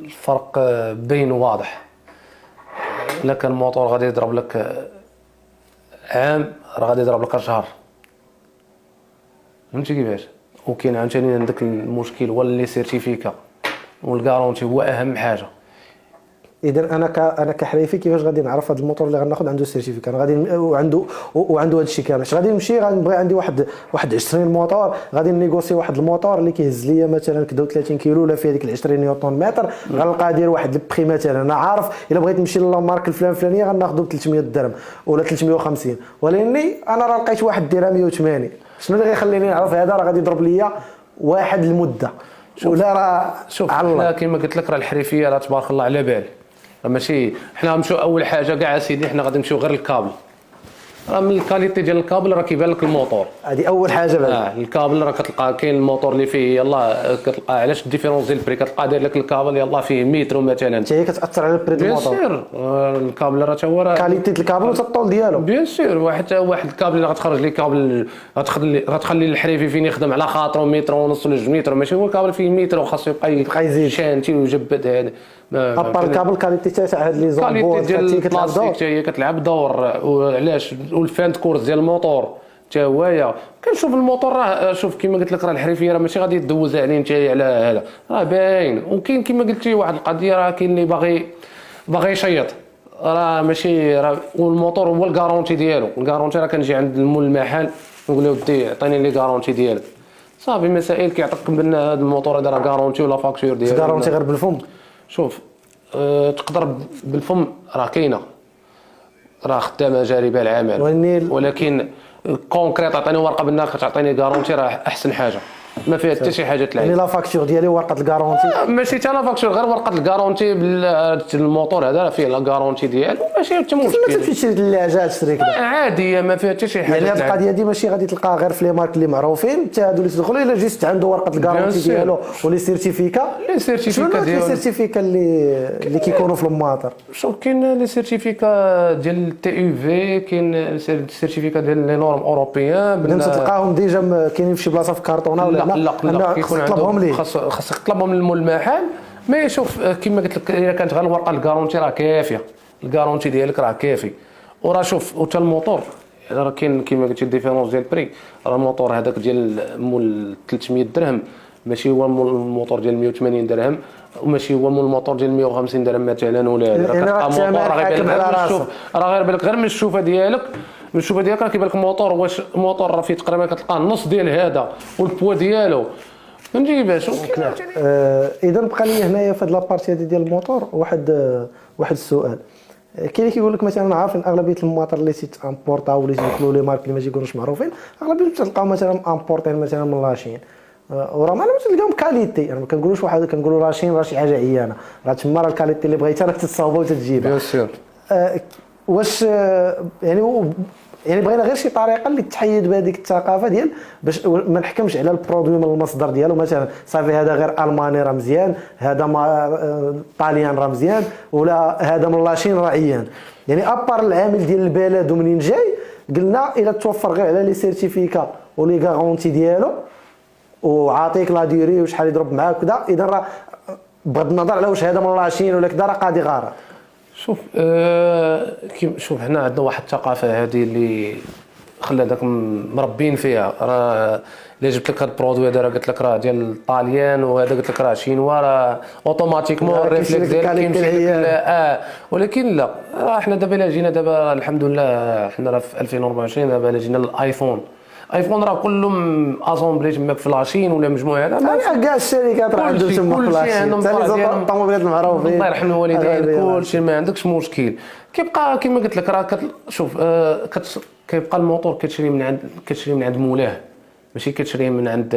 Speaker 3: الفرق باين واضح. الا كان الموتور غادي يضرب لك عام راه غادي يضرب لك شهر، فهمتي كيفاش؟ وكاين عاوتاني عندك المشكل هو لي سيرتيفيكا والكارونتي هو اهم حاجه.
Speaker 2: اذا انا كحريفي كيفاش غادي نعرف هذا الموتور اللي غناخذ عنده سيرتيفيكا؟ غادي وعنده هذا الشيء كامل. غادي نمشي غنبغي عندي واحد 20 موتور، غادي نيغوسي واحد الموتور اللي كيهز ليا مثلا كدا 30 كيلو ولا فيه ديك 20 نيوتن متر، غنلقى داير واحد البري مثلا انا عارف الا بغيت نمشي للا مارك الفلانيه غناخذو ب 300 درهم ولا 350، ولكني انا راه لقيت واحد دايرها 180. شنو اللي غيخليني نعرف هذا راه غادي يضرب ليا واحد المده ولا راه؟
Speaker 3: شوف حنا كما قلت لك راه الحرفيه راه تبارك الله على بال. ماشي حنا نمشيو اول حاجه كاع سيدي حنا غادي نمشيو غير الكابل. راه من الكاليتي ديال الكابل راه كيبان لك الموتور،
Speaker 2: هذه اول حاجه بعد.
Speaker 3: الكابل راه كتلقى كاين الموتور اللي فيه يلاه كتلقى علاش الديفيرونس ديال البري كتلقى داير لك الكابل يلاه فيه متر مثلا،
Speaker 2: حتى هي كتاثر على البري ديال الموتور.
Speaker 3: بيان سير الكابل راه تا هو راه
Speaker 2: كاليتي الكابل وتا الطول ديالو.
Speaker 3: بيان سير واحد الكابل اللي غتخرج لي كابل غتخلي الحريفي فين يخدم على خاطرو متر ونص ولا 2 متر، ماشي هو الكابل فيه متر وخاصو يبقى
Speaker 2: يزيد
Speaker 3: شانتي ويجبد. هذا
Speaker 2: ابار الكابل كاليتي تاع هاد لي
Speaker 3: زومبور ديال البلاستيك حتى هي كتلعب دور. وعلاش والفاند كورس ديال الموتور حتى هويا كنشوف الموتور راه شوف كما قلت لك راه الحرفيه راه ماشي غادي تدوز عليه انت على هذا راه باين. وكاين كما قلتي واحد القضيه راه كاين اللي باغي يشيط راه ماشي راه والموتور هو الكارونتي ديالو. الكارونتي راه كنجي عند المول المحل نقول له ودي عطيني لي كارونتي ديالك صافي مسائل كيعطيك بان هذا الموتور هذا راه كارونتي ولا فاكتور ديالو.
Speaker 2: كارونتي غير بالفم؟
Speaker 3: شوف تقدر بالفم راه كاينه راه خدامه جاربه العمل، ولكن كونكريت عطيني ورقه بان تعطيني كارونتي راه احسن حاجه ما فيها حتى شي حاجه تلعب.
Speaker 2: يعني لا فاكتور ديالي ورقه الكارونتي؟
Speaker 3: ماشي حتى لا فاكتور غير ورقه الكارونتي بالموتور هذا راه فيه لا كارونتي ديالو ماشي حتى مشكل.
Speaker 2: ما تمشي تشري الثلاجه تشري كذا
Speaker 3: عاديه ما فيها حتى شي حاجه.
Speaker 2: يعني هذه القضيه دي ماشي غادي تلقاها غير في لي مارك اللي معروفين حتى هادو اللي تدخلوا الا جيت عنده ورقه الكارونتي ديالو ولي سيرتيفيكا
Speaker 3: ديالو.
Speaker 2: لي سيرتيفيكا اللي كيكونوا في الماطر؟
Speaker 3: شوف كاين لي سيرتيفيكا ديال تي يو في، كاين السيرتيفيكا ديال لي نورم اوروبيان
Speaker 2: بنت تلقاهم ديجا كاينين في شي بلاصه في كارطونه ولا
Speaker 3: لا كيكون عندهم خاصك تطلبهم للمول المحل. ما شوف كما قلت لك الا كانت غير الورقه الكارونتي راه كافيه، الكارونتي ديالك راه كافي. وراه شوف وتا الموتور راه كاين كما قلت الديفيرونس ديال البري. راه الموتور هذاك ديال مول 300 درهم ماشي هو الموتور ديال 180 درهم وماشي هو الموتور ديال 150 درهم مثلا ولا راه كتلقى موتور راه غير بالك غير من الشوفه ديالك راه كيبان لك موتور واش موتور راه فيه تقريبا كتلقى النص ديال هذا والبوا ديالو فهمتي باش.
Speaker 2: اذا بقى لي هنايا في هذه لابارتي هذه ديال الموتور واحد السؤال. كاين اللي كيقول لك مثلا عارفين اغلبيه المواتر اللي امبورطا ولا تيدخلوا لي مارك اللي ما تيكونوش معروفين اغلبيه تلقاو مثلا امبورطين مثلا من لاشين وراه ما تلقاهم كاليتي. يعني ما كنقولوش واحد كنقولوا لاشين راه شي حاجه عيانه راه تما راه الكاليتي اللي بغيتها راك تتصاوبها وتجيبها.
Speaker 3: بيان سور.
Speaker 2: واش يعني يعني بغينا غير شي طريقه اللي تحيد بهذيك الثقافه ديال باش ما نحكمش على البرودوي من المصدر ديالو. مثلا صافي هذا غير الماني راه مزيان، هذا ما طاليان راه مزيان، ولا هذا من لاشين راه عيان. يعني ابار العامل ديال البلد ومنين جاي قلنا الا توفر غير على لي سيرتيفيكا ولي غارونتي ديالو وعاطيك لا ديوري وشحال يضرب معاك كذا، اذا راه بغض النظر على واش هذا من لاشين ولا كذا راه قاضي غارة.
Speaker 3: شوف شوف حنا عندنا واحد الثقافه هذه اللي خلى داك مربين فيها. راه الا جبت لك هذا البرودوي هذا راه قلت لك راه ديال الطاليان وهذا قلت لك راه شينوا، راه اوتوماتيكمون الريفلكس ديالك كيمشي ولكن لا. راه حنا دابا الا جينا دابا الحمد لله حنا راه في 2024 دابا الا جينا للايفون راه كلهم اسومبلي تماك في لاشين ولا مجموعه هذا
Speaker 2: كاع الشركات راه عندهم تما في لاشين، ثاني الطوموبيلات المعروفين
Speaker 3: الله يرحم الوالدين كلشي ما عندكش مشكل. كيبقى كما قلت لك راه شوف كيبقى الموتور كتشري من عند مولاه، ماشي كتشري من عند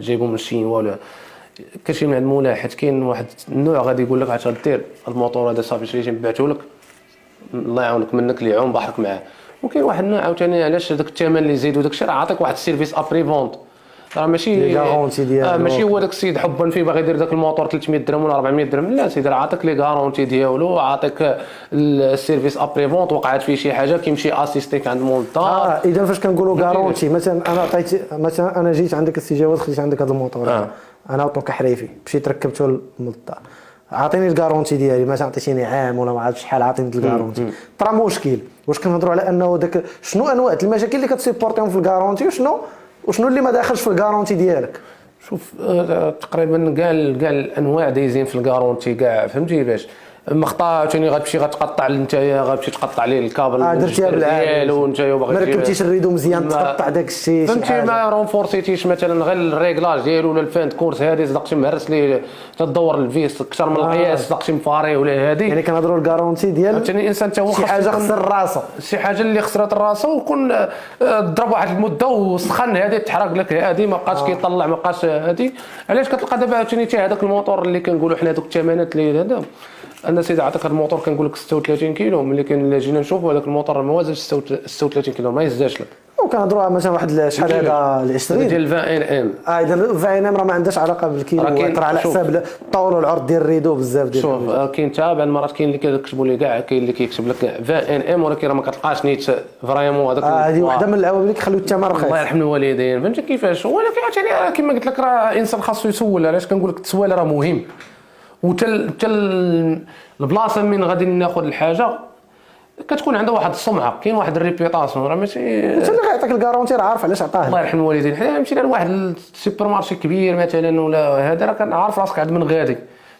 Speaker 3: جايبو من الشينوا ولا كتشري من عند مولاه. حيت كاين واحد النوع غادي يقول لك عاد دير الموتور هذا صافي شريتي بعته لك الله يعاونك منك اللي يعوم بحرك معاه. وكاين واحد النوع عاوتاني علاش داك الثمن اللي يزيدوا داك الشيء راه عاطيك واحد السيرفيس ابري فونت، راه ماشي
Speaker 2: غارونتي ديالو
Speaker 3: ماشي هو داك السيد حبا فيه باغي يدير داك الموتور 300 درهم ولا 400 درهم، لا سيدي راه عاطيك لي غارونتي ديالو، عاطيك السيرفيس ابري فونت، وقعت فيه شي حاجه كيمشي اسيستيك عند مول الدار.
Speaker 2: اذا فاش كنقولوا غارونتي مثلا انا عطيت مثلا انا جيت عندك السي جواد خديت عندك هذا الموتور انا اوطو كحريفي مشيت ركبته لمول الدار، عاطيني الكارونتي ديالي مثلا عطيتيني عام ولا ما عرفتش شحال عاطيني الكارونتي ترى مشكل. واش كنهضروا على انه داك شنو انواع المشاكل اللي كتسيبورتيهم في الكارونتي وشنو اللي ما داخلش في الكارونتي ديالك؟
Speaker 3: شوف تقريبا كاع الانواع دايزين في الكارونتي كاع، فهمتي باش مخطا عاوتاني غتمشي غتقطع نتايا غتمشي تقطع ليه الكابل
Speaker 2: درتيها
Speaker 3: ديالو نتايا باغي
Speaker 2: ما ركبتيش الريدو مزيان تقطع داك الشيء
Speaker 3: فهمتي ما رونفورسيتيش مثلا غير الريغلاج ديالو ولا الفاند كورس هذه صدقتي مهرس ليه تدور الفيس اكثر من القياس صدقتي مفاري ولا هذه.
Speaker 2: يعني كنهضروا الكارونتي ديال
Speaker 3: عاوتاني الانسان حتى هو
Speaker 2: شي حاجه خسر راسو،
Speaker 3: شي حاجه اللي خسرت راسو وكون ضرب واحد المده وسخن هذه تحرق لك هذه ما بقاش كيطلع ما بقاش هذه. علاش كتلقى دابا عاوتاني حتى هذاك الموتور اللي كنقولوا حنا دوك الثمانات اللي هذا انا سيدي عطاك هذا الموتور كنقول لك 36 كيلو، ملي كان جينا نشوفوا هذاك الموتور ما وازنش 36 كيلو ما يزدادش لك.
Speaker 2: وكنهضروا مثلا واحد شحال هذا ال 20
Speaker 3: ديال 20 ام
Speaker 2: اذا 20 ام راه ما عندهاش علاقه بالكيلو، راه على حساب الطول والعرض ديال الريدو بزاف ديال.
Speaker 3: شوف كاين حتى بعض المرات كاين اللي كيكتبوا لي كاع كاين اللي كيكتب لك 20 ام ولكن راه ما كتلقاش نيت فريمون هذاك.
Speaker 2: هذه واحده من العوامل اللي كيخليو الثمن رخيص.
Speaker 3: الله يرحم الوالدين فهمتي كيفاش. ولكن عاوتاني كما قلت لك راه الانسان خاصو يسول. علاش كنقول لك التسوال راه مهم، وتا البلاصه من غادي ناخذ الحاجه كتكون عندها واحد السمعه، كاين واحد الريبيوطاسيون راه ماشي
Speaker 2: انت اللي غيعطيك الكارونتي راه عارف علاش عطاه.
Speaker 3: الله يرحم الوالدين. حنا مشينا لواحد السوبر مارشي كبير مثلا ولا هذا راه كنعرف راسك عاد من غادي،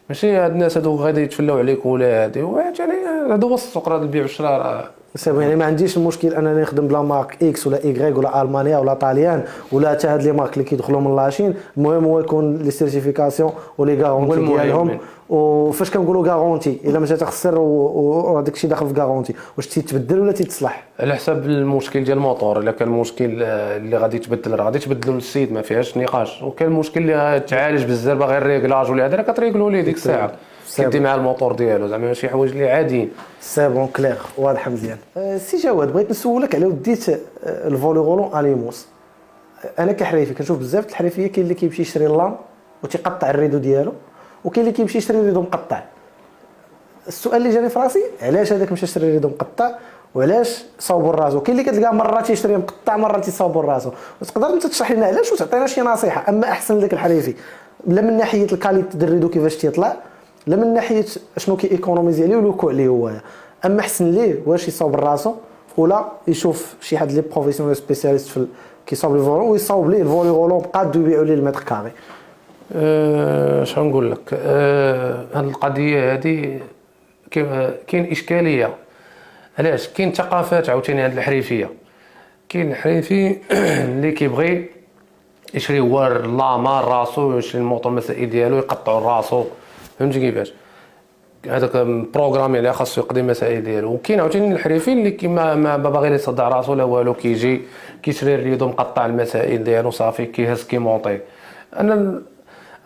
Speaker 3: ماشي هاد الناس هادو غادي يتفلاو عليك ولا هادي. وعاوتاني هذا هو السوق راه البيع والشراء راه
Speaker 2: صافي. يعني ما عنديش المشكل انني نخدم بلا مارك اكس ولا ايغريك ولا المانيا ولا طاليان ولا حتى هاد لي مارك اللي كيدخلوا من لاشين، المهم هو يكون لي سيرتيفيكاسيون ولي غارونتي ديالهم. وفاش كنقولوا غارونتي الا مشى تخسر وهذاك الشيء داخل في غارونتي واش تيتبدل ولا تيتصلح
Speaker 3: على حسب المشكل ديال الموتور. الا كان المشكل اللي غادي يتبدل راه غادي تبدلوا للسيد ما فيهاش نقاش، وكان المشكل اللي تعالج بالزربه باغي الريغلاج ولا هذا راه كتريغلوا ليه ديك الساعه كيدي مع الموتور ديالو زعما شي حوايج اللي عاديين.
Speaker 2: سي بون كلير واضحه مزيان. سي جواد بغيت نسولك على وديت الفولي غولون اليموس. انا كحريفي كنشوف بزاف الحريفيه كاين اللي كيمشي يشري اللام وتيقطع الريدو ديالو، وكاين اللي كيمشي يشري ريدو مقطع. السؤال اللي جاني في راسي علاش هذاك مشى يشري ريدو مقطع وعلاش صاوبوا راسو؟ كاين اللي كتلقاه مرات تيشري مقطع مرات تيصاوبوا راسو. وتقدر انت تشرح لنا علاش وتعطينا شي نصيحه اما احسن لذاك الحريفي لا من ناحيه الكاليتي ديال الريدو كيفاش تيطلع لا من ناحيه شنو كيكونوميزي عليه ولو عليه هو، اما احسن ليه واش يصاوب راسو ولا يشوف شي حد لي بروفيسيونيل سبيسياليست في كيصاوب لي فولون ويصاوب ليه الفولي غولون بقادو يبيعوا ليه المتر كاري.
Speaker 3: شنو نقول لك هاد القضيه هذه كاين اشكاليه. علاش؟ كاين ثقافات عاوتاني هاد الحريفيه. كاين الحريفي اللي كيبغي يشري هو اللامار راسو يشري الموطور المسائل ديالو يقطعوا راسو فهمتي كيفاش هذاك بروغرامي اللي خاصو يقضي المسائل ديالو. وكاين عاوتاني الحريفي اللي كيما ما باغي يصدع راسو لا والو كيجي كيشري الريدو مقطع المسائل ديالو صافي كيهز كيمونطي.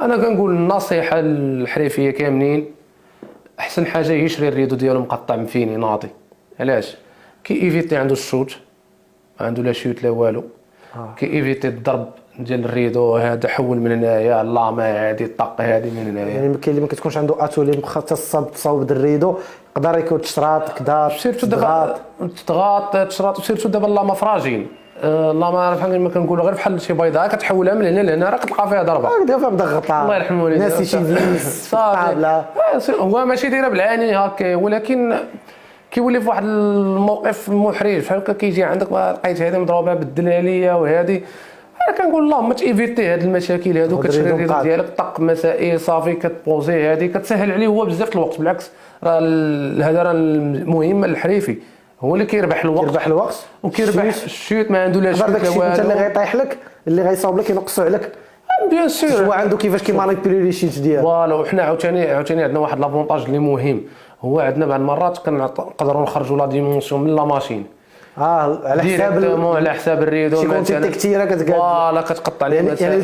Speaker 3: انا كنقول النصيحه للحريفيه كاملين احسن حاجه يشري الريدو ديالو مقطع مفيني ناضي. علاش؟ كي ايفيتي عنده الشوت ما عنده لا شوت لا والو. كيفيتي الضرب ديال الريدو هذا، حول من هنايا اللامه هذه الطاق هذه من هنايا.
Speaker 2: يعني كاين اللي ما كتكونش عنده اتولي مختص بتصاوب الريدو، يقدر يكون تشراط كدا
Speaker 3: سيرتو دابا تضغط تشراط، سيرتو دابا اللامه فراجيل. اللامه بحال ما كنقولوا غير بحال شي بيضاء كتحولها من هنا لهنا راه كتلقى فيها ضربه.
Speaker 2: ديال فيها مضغطه
Speaker 3: الله يرحم والديك
Speaker 2: ناسي شي فيس طابله.
Speaker 3: هو ماشي دايره بالعاني هكا، ولكن كيولي في واحد الموقف محرج بحال هكا كيجي عندك لقيت هذه مضروبه بالدلاليه وهذه. انا كنقول اللهم تيفيتي هاد المشاكل هادو، كتشري الريدو ديالك طق مسائل صافي كتبوزي هذه كتسهل عليه هو بزاف الوقت. بالعكس راه هذا راه المهم الحريفي هو اللي كيربح الوقت وكيربح الشوت، ما عنده لا شوت لا والو.
Speaker 2: انت اللي غيطيح لك اللي غيصاوب لك ينقصوا عليك
Speaker 3: بيان سور،
Speaker 2: هو عنده كيفاش كيمانيبيلي لي شيت ديالو.
Speaker 3: فوالا. وحنا عاوتاني عندنا واحد لافونتاج اللي مهم، هو عندنا بعض المرات كنقدروا نخرجوا لا ديمونسيون من لا ماشين على حساب الريدو
Speaker 2: شي كونتيتي كثيره
Speaker 3: فوالا كتقطع ليه
Speaker 2: يعني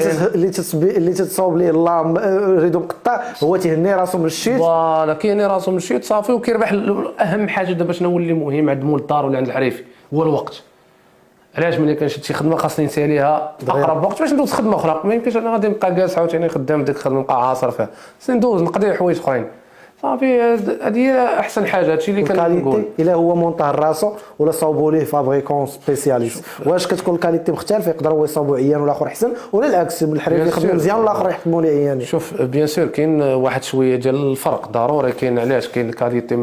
Speaker 2: اللي تتصاوب ليه اللام الريدو مقطع هو تيهني راسو من الشيت.
Speaker 3: فوالا كيهني راسو من الشيت صافي وكيربح. اهم حاجه دابا شنو هو اللي مهم عند مول الدار ولا عند الحريفي هو الوقت. علاش ملي كنشد شي خدمه خاصني نساليها اقرب وقت باش ندوز خدمه اخرى. ما يمكنش انا غادي نبقى جالس عاوتاني خدام ديك الخدمه نبقى عاصر فيها، خصني ندوز نقضي حوايج اخرين صافي. هذه هي احسن حاجه، هادشي اللي كنقول.
Speaker 2: الا هو مونطاه راسو ولا صاوبوا ليه فابريكون سبيسياليست، واش كتكون الكاليتي مختلفه يقدروا هو يصاوبوا عيان ولا اخر احسن، ولا العكس الحريف يخدم مزيان ولا اخر يحكموا ليه عيان؟
Speaker 3: شوف بيان سور كاين واحد شويه ديال الفرق ضروري كاين. علاش كاين الكاليتي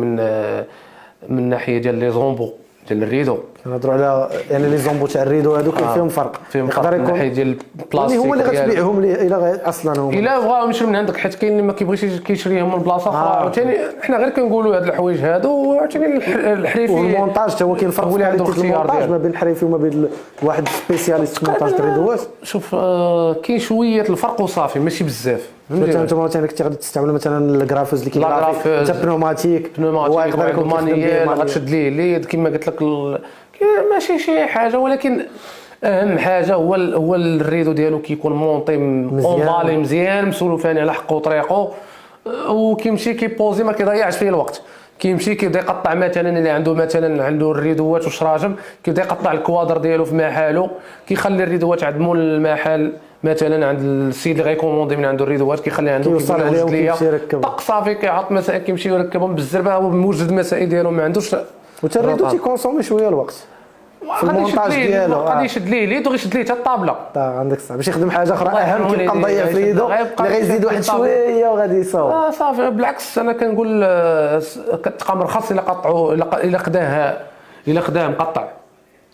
Speaker 3: من ناحيه ديال لي زومبو ديال الريدو.
Speaker 2: كنهضروا على يعني لي زومبو تاع الريدو هذوك فيهم فرق،
Speaker 3: يقدر يكون من ناحيه ديال البلاستيك.
Speaker 2: هو اللي غتبيعهم ليه الا اصلا هما
Speaker 3: الا بغاو يشري من عندك، حيت كاين اللي ما كيبغيش كيشريهم من بلاصه اخرى. عاوتاني حنا غير كنقولوا هاد الحوايج هادو، وعاوتاني الحريفي
Speaker 2: والمونتاج حتى هو كاين فرق في المونتاج ما بين الحريفي وما بين واحد سبيسياليست في مونتاج الريدوات.
Speaker 3: شوف كاين شويه الفرق وصافي ماشي بزاف.
Speaker 2: مثلا انت كنتي غادي تستعمل مثلا الكرافوز اللي كيغرافي حتى بنوماتيك
Speaker 3: هو يقدر يكون مانييل غتشد ليه اليد كما قلت لك ماشي شي حاجه. ولكن اهم حاجه هو الريدو ديالو كيكون مونطي اونفالي مزيان مسولفاني على حقه وطريقه، وكيمشي كيبوزي ما كيضيعش فيه الوقت. كيمشي كيبدا يقطع مثلا اللي عنده الريدوات والشراجم، كيبدا يقطع الكوادر ديالو في محالو، كيخلي الريدوات عند مول المحل مثلا عند السيد اللي غيكوموندي من عنده الريدوات كيخلي عنده
Speaker 2: كيوصل عليهم كيمشي يركبهم
Speaker 3: طق صافي كيعط مسائل كيمشي يركبهم بالزربه. هو موجد المسائل ديالو ما عندوش.
Speaker 2: وتا الريدو تيكونسومي شويه الوقت في المونتاج ديالو.
Speaker 3: غادي يشد ليه اليد وغيشد ليه حتى الطابله.
Speaker 2: عندك صح باش يخدم حاجه اخرى اهم كيبقى مضيع في اليدو اللي غيزيد واحد شويه وغادي يصاوب.
Speaker 3: صافي بالعكس انا كنقول كتبقى مرخص الا قطعوا الا خداه مقطع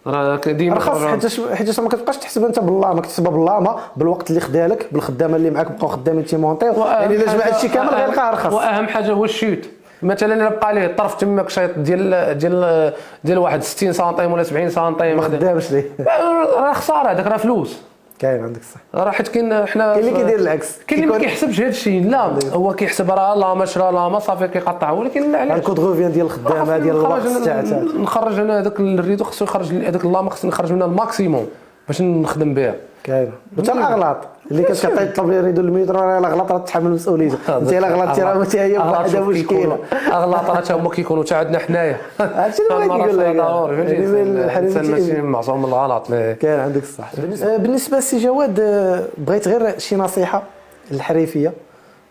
Speaker 3: راه ديما
Speaker 2: رخص. حيت ما كتبقاش تحسب انت بالله، ما كتحسبها باللامه بالوقت اللي خدالك بالخدامه اللي معاك بقاو خدامين تيمونطيو. يعني الا جمع هادشي كامل غيلقاه رخص.
Speaker 3: واهم حاجه هو الشوت. مثلا الا بقى ليه الطرف تماك شيط ديال واحد 60 سنتيم ولا 70 سنتيم
Speaker 2: ما خدامش ليه
Speaker 3: راه خساره، هذاك راه فلوس.
Speaker 2: كاين عندك صح.
Speaker 3: راه حيت كاين حنا
Speaker 2: كاين اللي كيدير العكس،
Speaker 3: كاين اللي ما كيحسبش هذا الشيء. لا هو كيحسب راه لا ما شرا لا ما صافي كيقطع. ولكن علاش
Speaker 2: الكود غوفيان ديال الخدامه ديال الوقت تاعها
Speaker 3: نخرج انا هذاك الريدو خصو يخرج هذاك لا ما خصني نخرج منها الماكسيموم باش نخدم بها.
Speaker 2: كاين حتى الاغلاط اللي كتعطي طلب ريدو المترو راه الاغلاط راه تحمل مسؤوليته. انت الا غلطتي راه حتى هي واحده مشكله.
Speaker 3: اغلاط حتى هما كيكونوا حتى عندنا حنايا.
Speaker 2: هادشي اللي بغيت نقول لك
Speaker 3: الانسان ماشي معصوم من الغلط.
Speaker 2: كاين عندك الصح. بالنسبه لسي جواد بغيت غير شي نصيحه للحريفيه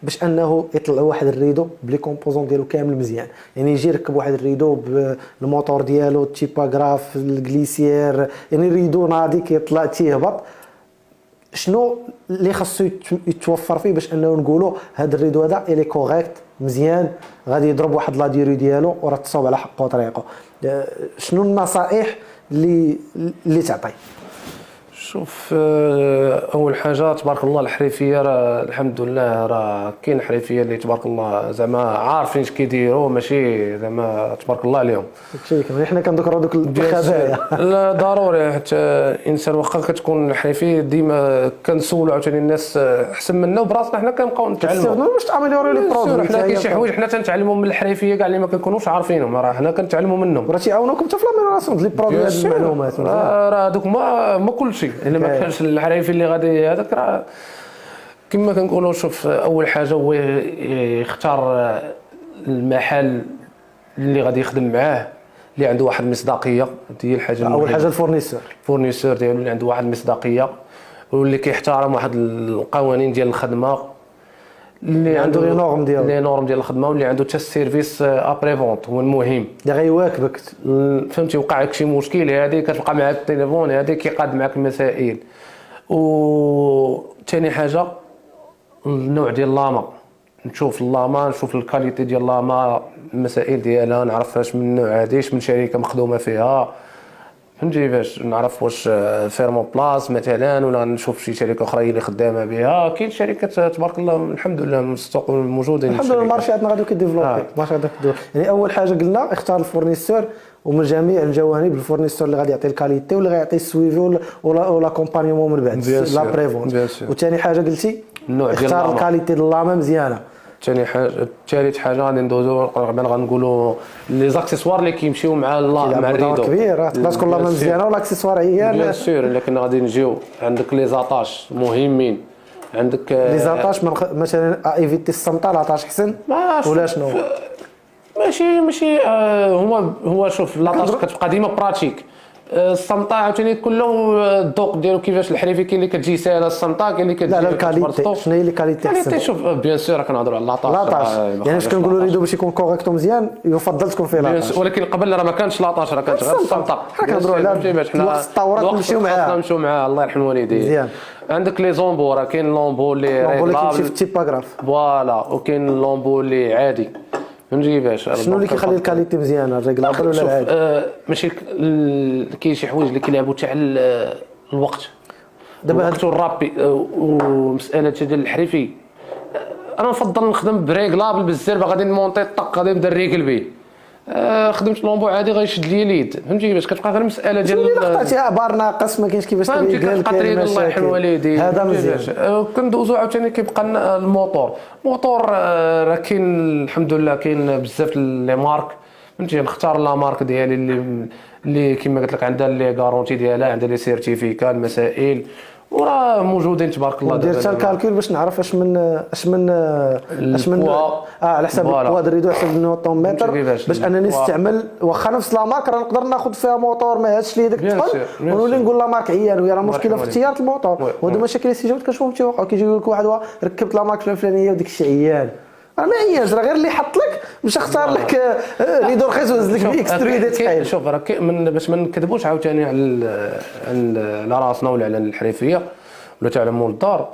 Speaker 2: باش انه يطلع واحد الريدو بلي كومبوزون ديالو كامل مزيان. يعني يجي يركب واحد الريدو بالموتور ديالو التيباغراف الجليسير، يعني ريدو ناضي كيطلع تيهبط. شنو اللي خاصو يتوفر فيه باش انه نقولوا هذا الريدو هذا الي كوريكت مزيان غادي يضرب واحد لا ديري ديالو وراه تصاوب على حقه وطريقه؟ شنو النصائح اللي تعطي؟
Speaker 3: شوف اول حاجه تبارك الله الحريفيه راه الحمد لله راه كاين حريفيه اللي تبارك الله زعما عارفين اش كيديروا ماشي زعما تبارك الله عليهم.
Speaker 2: داكشي كامل حنا كندذكروا دوك الخبايا.
Speaker 3: لا ضروري حتى الانسان واخا كتكون الحريفيه ديما كنسولوا عاوتاني الناس احسن منا وبراسنا حنا كنبقاو نتعلموا
Speaker 2: باش تعملوا لي برودوي.
Speaker 3: حنا كاين شي حوايج حنا تنتعلموا من الحريفيه كاع اللي ما كنكونوش عارفينهم راه حنا كنتعلموا منهم.
Speaker 2: راه تيعاونوكم حتى في لامينوراسيون ديال لي برودوي هاد المعلومات.
Speaker 3: راه دوك ما كلشي الا ما كانش الحريفي اللي غادي هذاك راه كما كنقولوا. شوف اول حاجه هو يختار المحل اللي غادي يخدم معاه اللي عنده واحد المصداقيه. هذه الحاجه
Speaker 2: اول حاجه
Speaker 3: الفورنيسور ديالو اللي عنده واحد المصداقيه واللي كيحترم واحد القوانين ديال الخدمه، اللي عنده لي نورم ديال الخدمه، واللي عنده حتى السيرفيس ابري فونت هو المهم
Speaker 2: اللي غيواكبك.
Speaker 3: فهمتي وقع لك شي مشكل هذه كتبقى معاك التليفون هذه كيقاد معاك المسائل. وثاني حاجه النوع ديال لاما، نشوف اللاما، نشوف الكاليتي ديال لاما، المسائل ديالها نعرف واش من نوع هاديش من شركه مخدومه فيها، فهمتي باش نعرف واش فيرمون بلاص مثلا، ولا نشوف شي شركه اخرى اللي خدامه بها. كاين شركات تبارك الله الحمد لله السوق موجودين،
Speaker 2: الحمد لله المارشي عندنا غادي كيديفلوبي. يعني اول حاجه قلنا اختار الفورنيسور، ومن جميع الجوانب الفورنيسور اللي غادي يعطي الكاليتي واللي غيعطي السويفي ولا كومبانيون من بعد لا بريفون. وثاني حاجه قلتي اختار الكاليتي ديال اللاما مزيانه.
Speaker 3: ثاني حاجه ثالث حاجه غادي ندوزو قبل غنقولوا لي زاكسيسوار اللي كيمشيو مع الريدو
Speaker 2: كبير. تقدر تكون لاما مزيانه ولا اكسيسوار هي
Speaker 3: بيان سور، لكن غادي نجيو عندك لي زاطاش مهمين، عندك
Speaker 2: لي زاطاش مثلا ايفيتي السمطه لاطاش احسن ولا شنو؟
Speaker 3: ماشي هو شوف لاطاش كتبقى ديما براتيك. السمطه عاوتاني كله الذوق ديالو كيفاش الحريفي، كاين اللي كتجي ساهله السمطه، كاين اللي كتجي
Speaker 2: لا الكاليتي. شنو هي اللي كاليتي احسن؟
Speaker 3: شوف بيان سور كنهضروا على
Speaker 2: لاطاش يعني اش كنقولوا ريدو باش يكون كوريكتو مزيان يفضل تكون فيه لاطاش،
Speaker 3: ولكن قبل راه ما كانش لاطاش، راه كانت غير السمطه.
Speaker 2: كنهضروا على
Speaker 3: باش حنا
Speaker 2: التطورات نمشيو معاها
Speaker 3: الله يرحم الوالدين مزيان. عندك لي زومبو، راه كاين لومبو اللي
Speaker 2: كيمشي في التيباغراف
Speaker 3: فوالا، وكاين لومبو اللي عادي. فهمتي باش
Speaker 2: شنو اللي كيخلي الكاليتي مزيانه الريغلابل ولا العادي؟
Speaker 3: ماشي كاين شي حوايج اللي كيلعبوا تاع الوقت دابا هادو الرابي ومساله ديال الحريفي. انا نفضل نخدم بريغلابل بالزربه، غادي نمونطي طق غادي نبدا نريكل به. خدمت لومبو عادي غيشد لي اليد، فهمتي باش كتبقى غير مساله ديال
Speaker 2: اللي لقطاتي بار ناقص ما كاينش كيفاش
Speaker 3: تريكل الله يرحم الوالدين.
Speaker 2: هذا مزيان.
Speaker 3: كندوزو عاوتاني كيبقى الموتور راه كاين الحمد لله، كاين بزاف لي مارك، فهمتي نختار لا مارك ديالي اللي كما قلت لك عندها لي غارونتي ديالها، عندها لي سيرتيفيكا المسائل، وراه موجودين تبارك الله.
Speaker 2: درت الكالكول باش نعرف اش من على حسب البوا دريدو على حسب النيوتن متر باش انني نستعمل واخا نفس لا مارك راه نقدر ناخذ فيها موتور ما هادش لي داك الثقل، ونولي نقول لا مارك عيان وهي راه مشكله في اختيار الموتور. وهادو مشاكل السيجوات كنشوفهم تيوقعوا، كيجي يقول لك واحد ركبت لا مارك الفلانيه وديك الشيء عيان، راه ما عيانش، راه غير اللي حط لك مش اختار لك ريدو رخيص وهز لك باكسترويد ثقيل.
Speaker 3: شوف راه باش ما نكذبوش عاوتاني على راسنا ولا على الحريفيه ولا تاع مول الدار.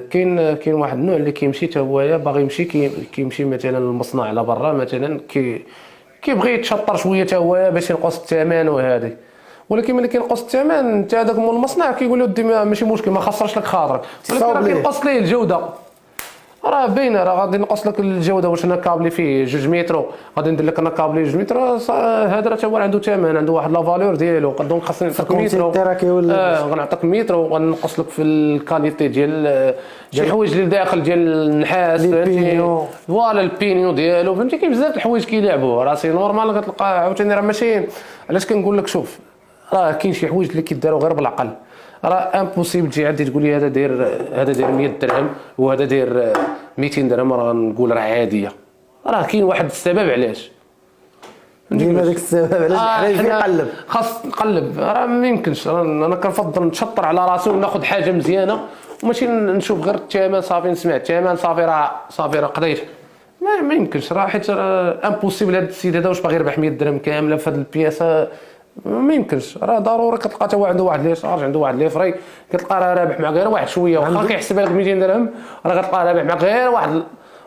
Speaker 3: كاين واحد النوع اللي كيمشي حتى هو باغي يمشي كيمشي مثلا للمصنع على برا مثلا كيبغي يتشطر شويه حتى هو باش ينقص الثمن وهذه، ولكن ملي كينقص الثمن انت هذاك مول المصنع كيقول له ودي ماشي مشكل ما خسرش لك خاطرك، ولكن راه كينقص ليه الجوده، راه باينه راه غادي نقص لك الجوده. واش انا كابلي فيه 2 متر غادي ندير لك انا كابلي 2 متر، هذا راه هو عنده ثمن، عنده واحد لا فالور ديالو. دونك خاصني نعطيك متر غنعطيك متر وغنقص لك في الكاليتي ديال شي حوايج اللي داخل ديال النحاس، فهمتي فوالا البينيو ديالو، فهمتي كاين بزاف د الحوايج كيلعبوا. راه سي نورمال كتلقى عاوتاني راه ماشي علاش كنقول لك شوف راه كاين شي حوايج اللي كيداروا غير بالعقل. راه امبوسيبل تجي عندي تقول لي هذا داير 100 درهم وهذا داير 200 درهم، راه نقول راه عاديه. راه كاين واحد السبب علاش
Speaker 2: ديما داك السبب علاش الحريفي يقلب،
Speaker 3: خاص نقلب. راه ما يمكنش، انا كنفضل نتشطر على راسي وناخذ حاجه مزيانه وماشي نشوف غير الثمن صافي نسمع الثمن صافي راه قضيت. ما يمكنش، راه حيت امبوسيبل هذا السيد هذا واش باغي يربح 100 درهم كامله في هذه البياسه، ما يمكنش. راه ضروري كتلقى حتى هو عنده واحد لي شارج، عنده واحد لي فري، كتلقى راه رابح معك غير واحد شويه، واخا كيحسب لك 200 درهم راه كتلقى رابح معك غير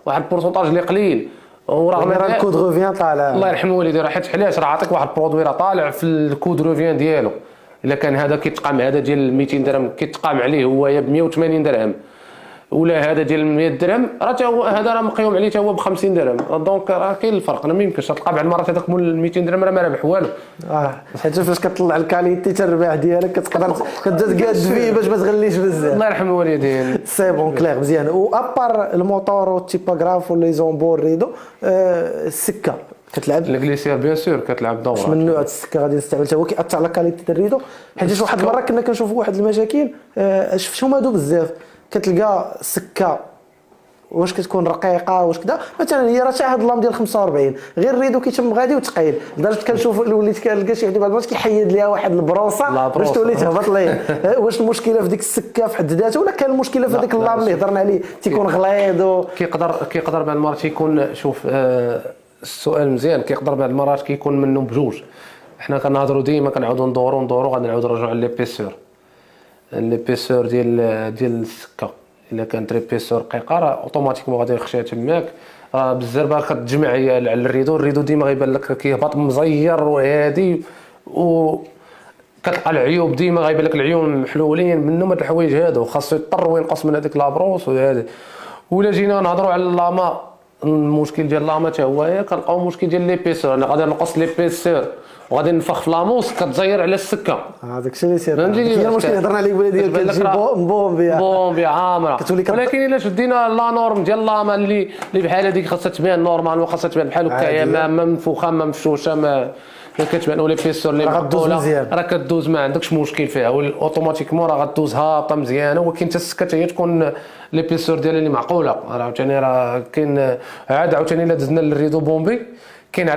Speaker 3: واحد البورسونتاج اللي قليل. ورغم
Speaker 2: راه الكود روفيان طالع
Speaker 3: الله يرحم والديه، راه حيت علاش راه عاطيك واحد البرودوي راه طالع في الكود روفيان ديالو. الا كان هذا كيتقام هذا ديال 200 درهم كيتقام عليه هو ب 180 درهم، ولا هذا ديال 100 درهم راه هذا راه مقيوم عليه حتى هو ب 50 درهم. دونك راه كاين الفرق. انا ما يمكنش تلقى بعض المرات هذاك مول 200 درهم راه ما رابح والو.
Speaker 2: حيت فاش كطلع الكاليتي حتى الربح ديالك كتقدر تقاد فيه باش ما تغليش بزاف.
Speaker 3: الله يرحم الوالدين.
Speaker 2: سي بون كلير مزيان. وابار الموتور والتيباغراف ولي زومبور ريدو السكه كتلعب
Speaker 3: الكليسير بيان سور كتلعب دور.
Speaker 2: من نوع السكه غادي نستعمل حتى هو كيأثر على كاليتي الريدو. حيت واحد المره كنا كنشوفوا واحد المشاكل شفتهم هادو بزاف، كتلقى سكه واش كتكون رقيقه واش كذا. مثلا هي راه حتى هاد اللام ديال 45 غير الريدو كيتم غادي وثقيل لدرجه كنشوف وليت كنلقى شي واحد بعض المرات كيحيد ليها واحد البروصه باش تولي تهبط ليه. واش المشكله في ديك السكه في حد ذاتها ولا كان المشكله في هذاك اللام اللي هضرنا عليه تيكون غليظ؟
Speaker 3: كيقدر بعض المرات يكون شوف السؤال مزيان. كيقدر بعض المرات كيكون منه بجوج. حنا كنهضروا ديما كنعاودوا ندوروا غادي نعاودوا نرجعوا ليبيسور ديال السكه. الا كانت ليبيسور رقيقه راه اوتوماتيكمون غادي يخشيها تماك. بالزربه كتجمع هي على الريدو ديما غيبان لك كيهبط مزير وهادي كتلقى العيوب ديما غيبان لك العيون محلولين منهم هاد الحوايج هادو. خاصو يضطر وينقص من هذيك لابروس وهذا. ولا جينا نهضروا على اللاما المشكل ديال اللاما حتى هو كنلقاو مشكل ديال ليبيسور. انا غادي نقص ليبيسور وغادي نفخ في لاموس كتزير على السكه.
Speaker 2: هذاك الشيء اللي سير هي المشكل هضرنا عليه قبيله ديال كتجي
Speaker 3: بومبي عامره. ولكن الا شدينا لا نورم ديال لاما اللي بحال هذيك خاصها تبان نورمال وخاصها تبان بحال هكايا ما منفوخه ما مفشوشه ما كتبان. ولا بيسور اللي معقوله راه كدوز ما عندكش مشكل فيها اوتوماتيكمون راه غدوز هابطه مزيانه. ولكن حتى السكه هي تكون لي بيسور ديالها اللي معقوله. راه عاوتاني راه كاين عاوتاني الا دزنا للريدو بومبي كاين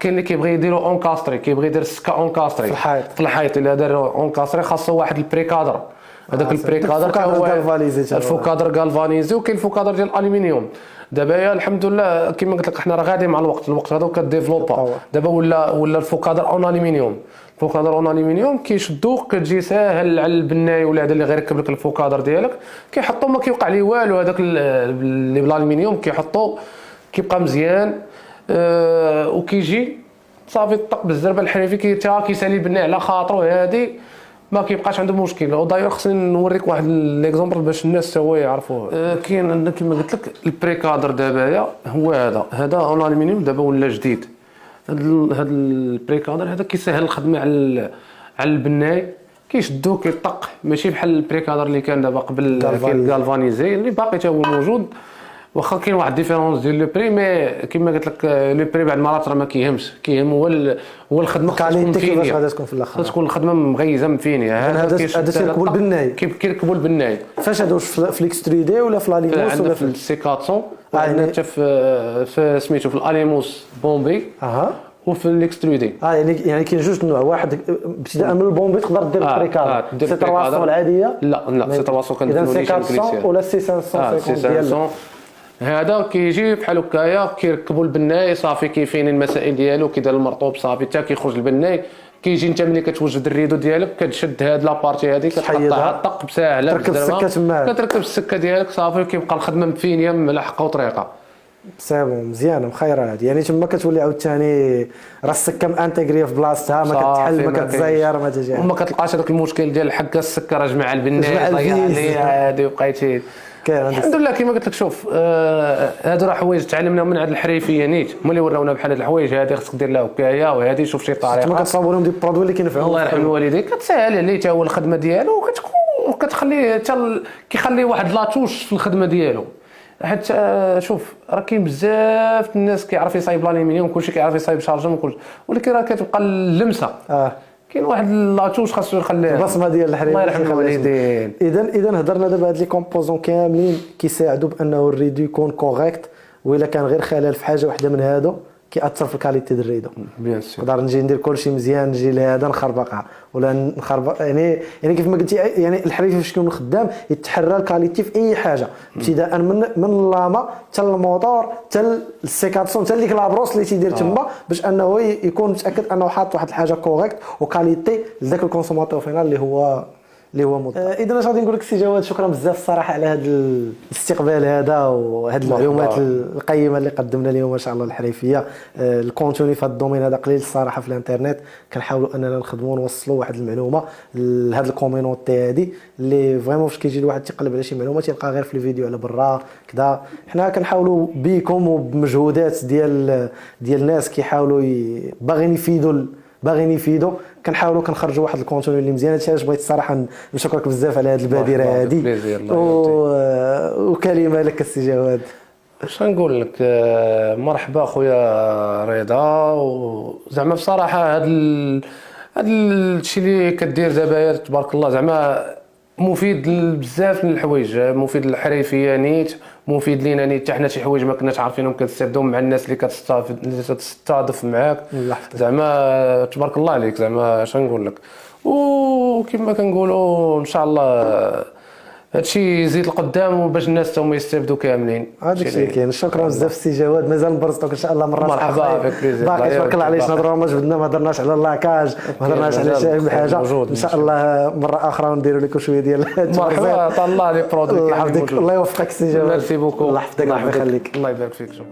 Speaker 3: اللي كيبغي يديروا اونكاستري كيبغي يدير السكه اونكاستري في الحيط. الا دار اونكاستري خاصو واحد البريكادر. هذاك البريكادر هو الفوكادر غالفانيزي. وكاين الفوكادر ديال الالومنيوم. دابا يا الحمد لله كما قلت لك حنا راه غادي مع الوقت هذا كديفلوبا. دابا ولا الفوكادر اون الومنيوم. الفوكادر اون الومنيوم كيشدو كتجي ساهل على البناي ولا هذا اللي غير يركب لك الفوكادر ديالك كيحطو ما كيوقع ليه والو. هذاك اللي بالالومنيوم كيحطو كيبقى مزيان وكيجي صافي طق بالزربه الحريفي كيسالي البناء على خاطرو هادي ما كيبقاش عنده مشكل. وداير خصني نوريك واحد ليكزومبل باش الناس حتى هو يعرفوه. كاين كما قلت لك البريكادر دابا هو هذا اون الومنيوم دابا ولا جديد. هذا البريكادر هذا كيسهل الخدمه على البناي كيشدو كيطق ماشي بحال البريكادر اللي كان دابا قبل كاين غالفانيزي اللي باقي حتى هو موجود. واخا كاين واحد ديفيرونس ديال لو بري مي كما قلت لك لو بري بعض المرات راه ما كيهمش. كيهم هو الخدمه
Speaker 2: كاليتي كيفاش غادي تكون في الاخر.
Speaker 3: تكون الخدمه مغيزه مفينيه.
Speaker 2: هذا كيركبوا البناي
Speaker 3: كيركبوا البناي.
Speaker 2: فاش هادو في ليكستريدي ولا في لاليموس ولا
Speaker 3: في السي 400 حتى في سميتو في الاليموس بومبي وفي الاكسترودي.
Speaker 2: يعني كاين جوج نوع. واحد ابتداء من البومبي تقدر دير البريكادر سي 300 العاديه.
Speaker 3: لا سي 300 كنديرو
Speaker 2: سي 400 ولا سي 550 ديال
Speaker 3: هذا كيجي بحال هكايا كيركبوا البناي صافي كيفين المسائل ديالو كيدير المرطوب صافي حتى كيخرج البناي. كيجي انت ملي كتوجد الريدو ديالك كتشد هاد لابارتي هذه كتقطعها طق بساهله
Speaker 2: تركب السكه تما
Speaker 3: كتركب السكه ديالك صافي كيبقى الخدمه مفينيه ملحقه وطريقه.
Speaker 2: سابون مزيانه مخيره هذه. يعني تما كتولي عاوتاني راه السكه مانتيغريه في بلاصتها ما كتحل ما كتزير ما تجي
Speaker 3: وما كتلقاش هذاك المشكل ديال حكا السكه راه جمع البناي ضيع هذه وبقيتي الحمد لله. كما قلت لك شوف هادو راه حوايج تعلمناهم من هاد الحريفيه نيت هما اللي وراونا بحال هاد الحوايج هادي خصك دير لها وكايه وهادي شوف شي طريقه
Speaker 2: ما كتصاوب لهم دي برودوي اللي كينفعوا
Speaker 3: الله يرحم الوالدين كتسهل عليه حتى هو الخدمه ديالو وكتخليه حتى كيخلي واحد لاتوش في الخدمه ديالو. حيت شوف راه كاين بزاف الناس كيعرف يصايب الالومنيوم كلشي كيعرف يصايب شارجون وكلشي ولكن راه كتبقى اللمسه. كاين واحد لاتوش خاصو يخليها
Speaker 2: البصمه ديال الحريم.
Speaker 3: الله يرحم الوالدين.
Speaker 2: اذا هضرنا دابا هاد لي كومبوزون كاملين كيساعدوا بانه الريدو يكون كوريكت. والا كان غير خلل في حاجه واحده من هادو كيأثر في الكاليتي ديال الريدو.
Speaker 3: بيان سور
Speaker 2: نقدر نجي ندير كلشي مزيان نجي لهذا نخربقها ولا نخربق. يعني كيف ما قلتي يعني الحريف فاش كيكون خدام يتحرى الكاليتي في اي حاجه ابتداء من اللاما حتى الموتور حتى السيكاتسون حتى ديك لابروس اللي تيدير تما باش انه يكون متاكد انه حاط واحد الحاجه كوريكت وكاليتي لذاك الكونسوماتور فينال اللي هو مضر. اذا اش غادي نقول لك سي جواد شكرا بزاف الصراحه على هذا الاستقبال هذا وهذه المعلومات القيمه اللي قدمنا اليوم ما شاء الله الحريفيه. الكونتوني في هذا الدومين هذا قليل الصراحه في الانترنت. كنحاولوا اننا نخدموا ونوصلوا واحد المعلومه لهذه الكوميونيتي هذه اللي فريمون فاش كيجي الواحد تيقلب على شي معلومه تيلقى غير في الفيديو على برا كذا. حنا كنحاولوا بكم وبمجهودات ديال الناس كيحاولوا باغيين يفيدوا كنحاولوا كنخرجوا واحد الكونتوني اللي مزيان. هادشي علاش بغيت الصراحه نشكرك بزاف على هذه البادره هذه وكلمه لك السي جواد.
Speaker 3: اش غنقول لك مرحبا خويا رضا. وزعما بصراحه هذا الشيء اللي كدير دابا تبارك الله زعما مفيد بزاف من الحوايج، مفيد للحريفيه نيت، مفيد لينا نيت، حتى حنا شي حوايج ما كناش عارفينهم كنستافدوا مع الناس اللي كتستضيف معاك. زعما تبارك الله عليك، زعما اش نقول لك. وكما كنقولوا ان شاء الله هادشي يزيد لقدام باش الناس هما يستافدوا كاملين.
Speaker 2: هذاك الشيء كاين. شكرا بزاف سي جواد، مازال نبرزطوك ان شاء الله مرات
Speaker 3: مرحبا بك.
Speaker 2: باقي تبارك الله عليك. نهضروا ما جبدنا، ما هضرناش على اللاكاج، ما هضرناش على شي حاجه. ان شاء الله مره اخرى نديروا لكم شويه ديال
Speaker 3: مرحبا. طال الله لي برودوي.
Speaker 2: الله يحفظك، الله يوفقك سي جواد.
Speaker 3: ميرسي بوكو.
Speaker 2: الله يحفظك، الله يخليك.
Speaker 3: الله يبارك فيك. شكرا.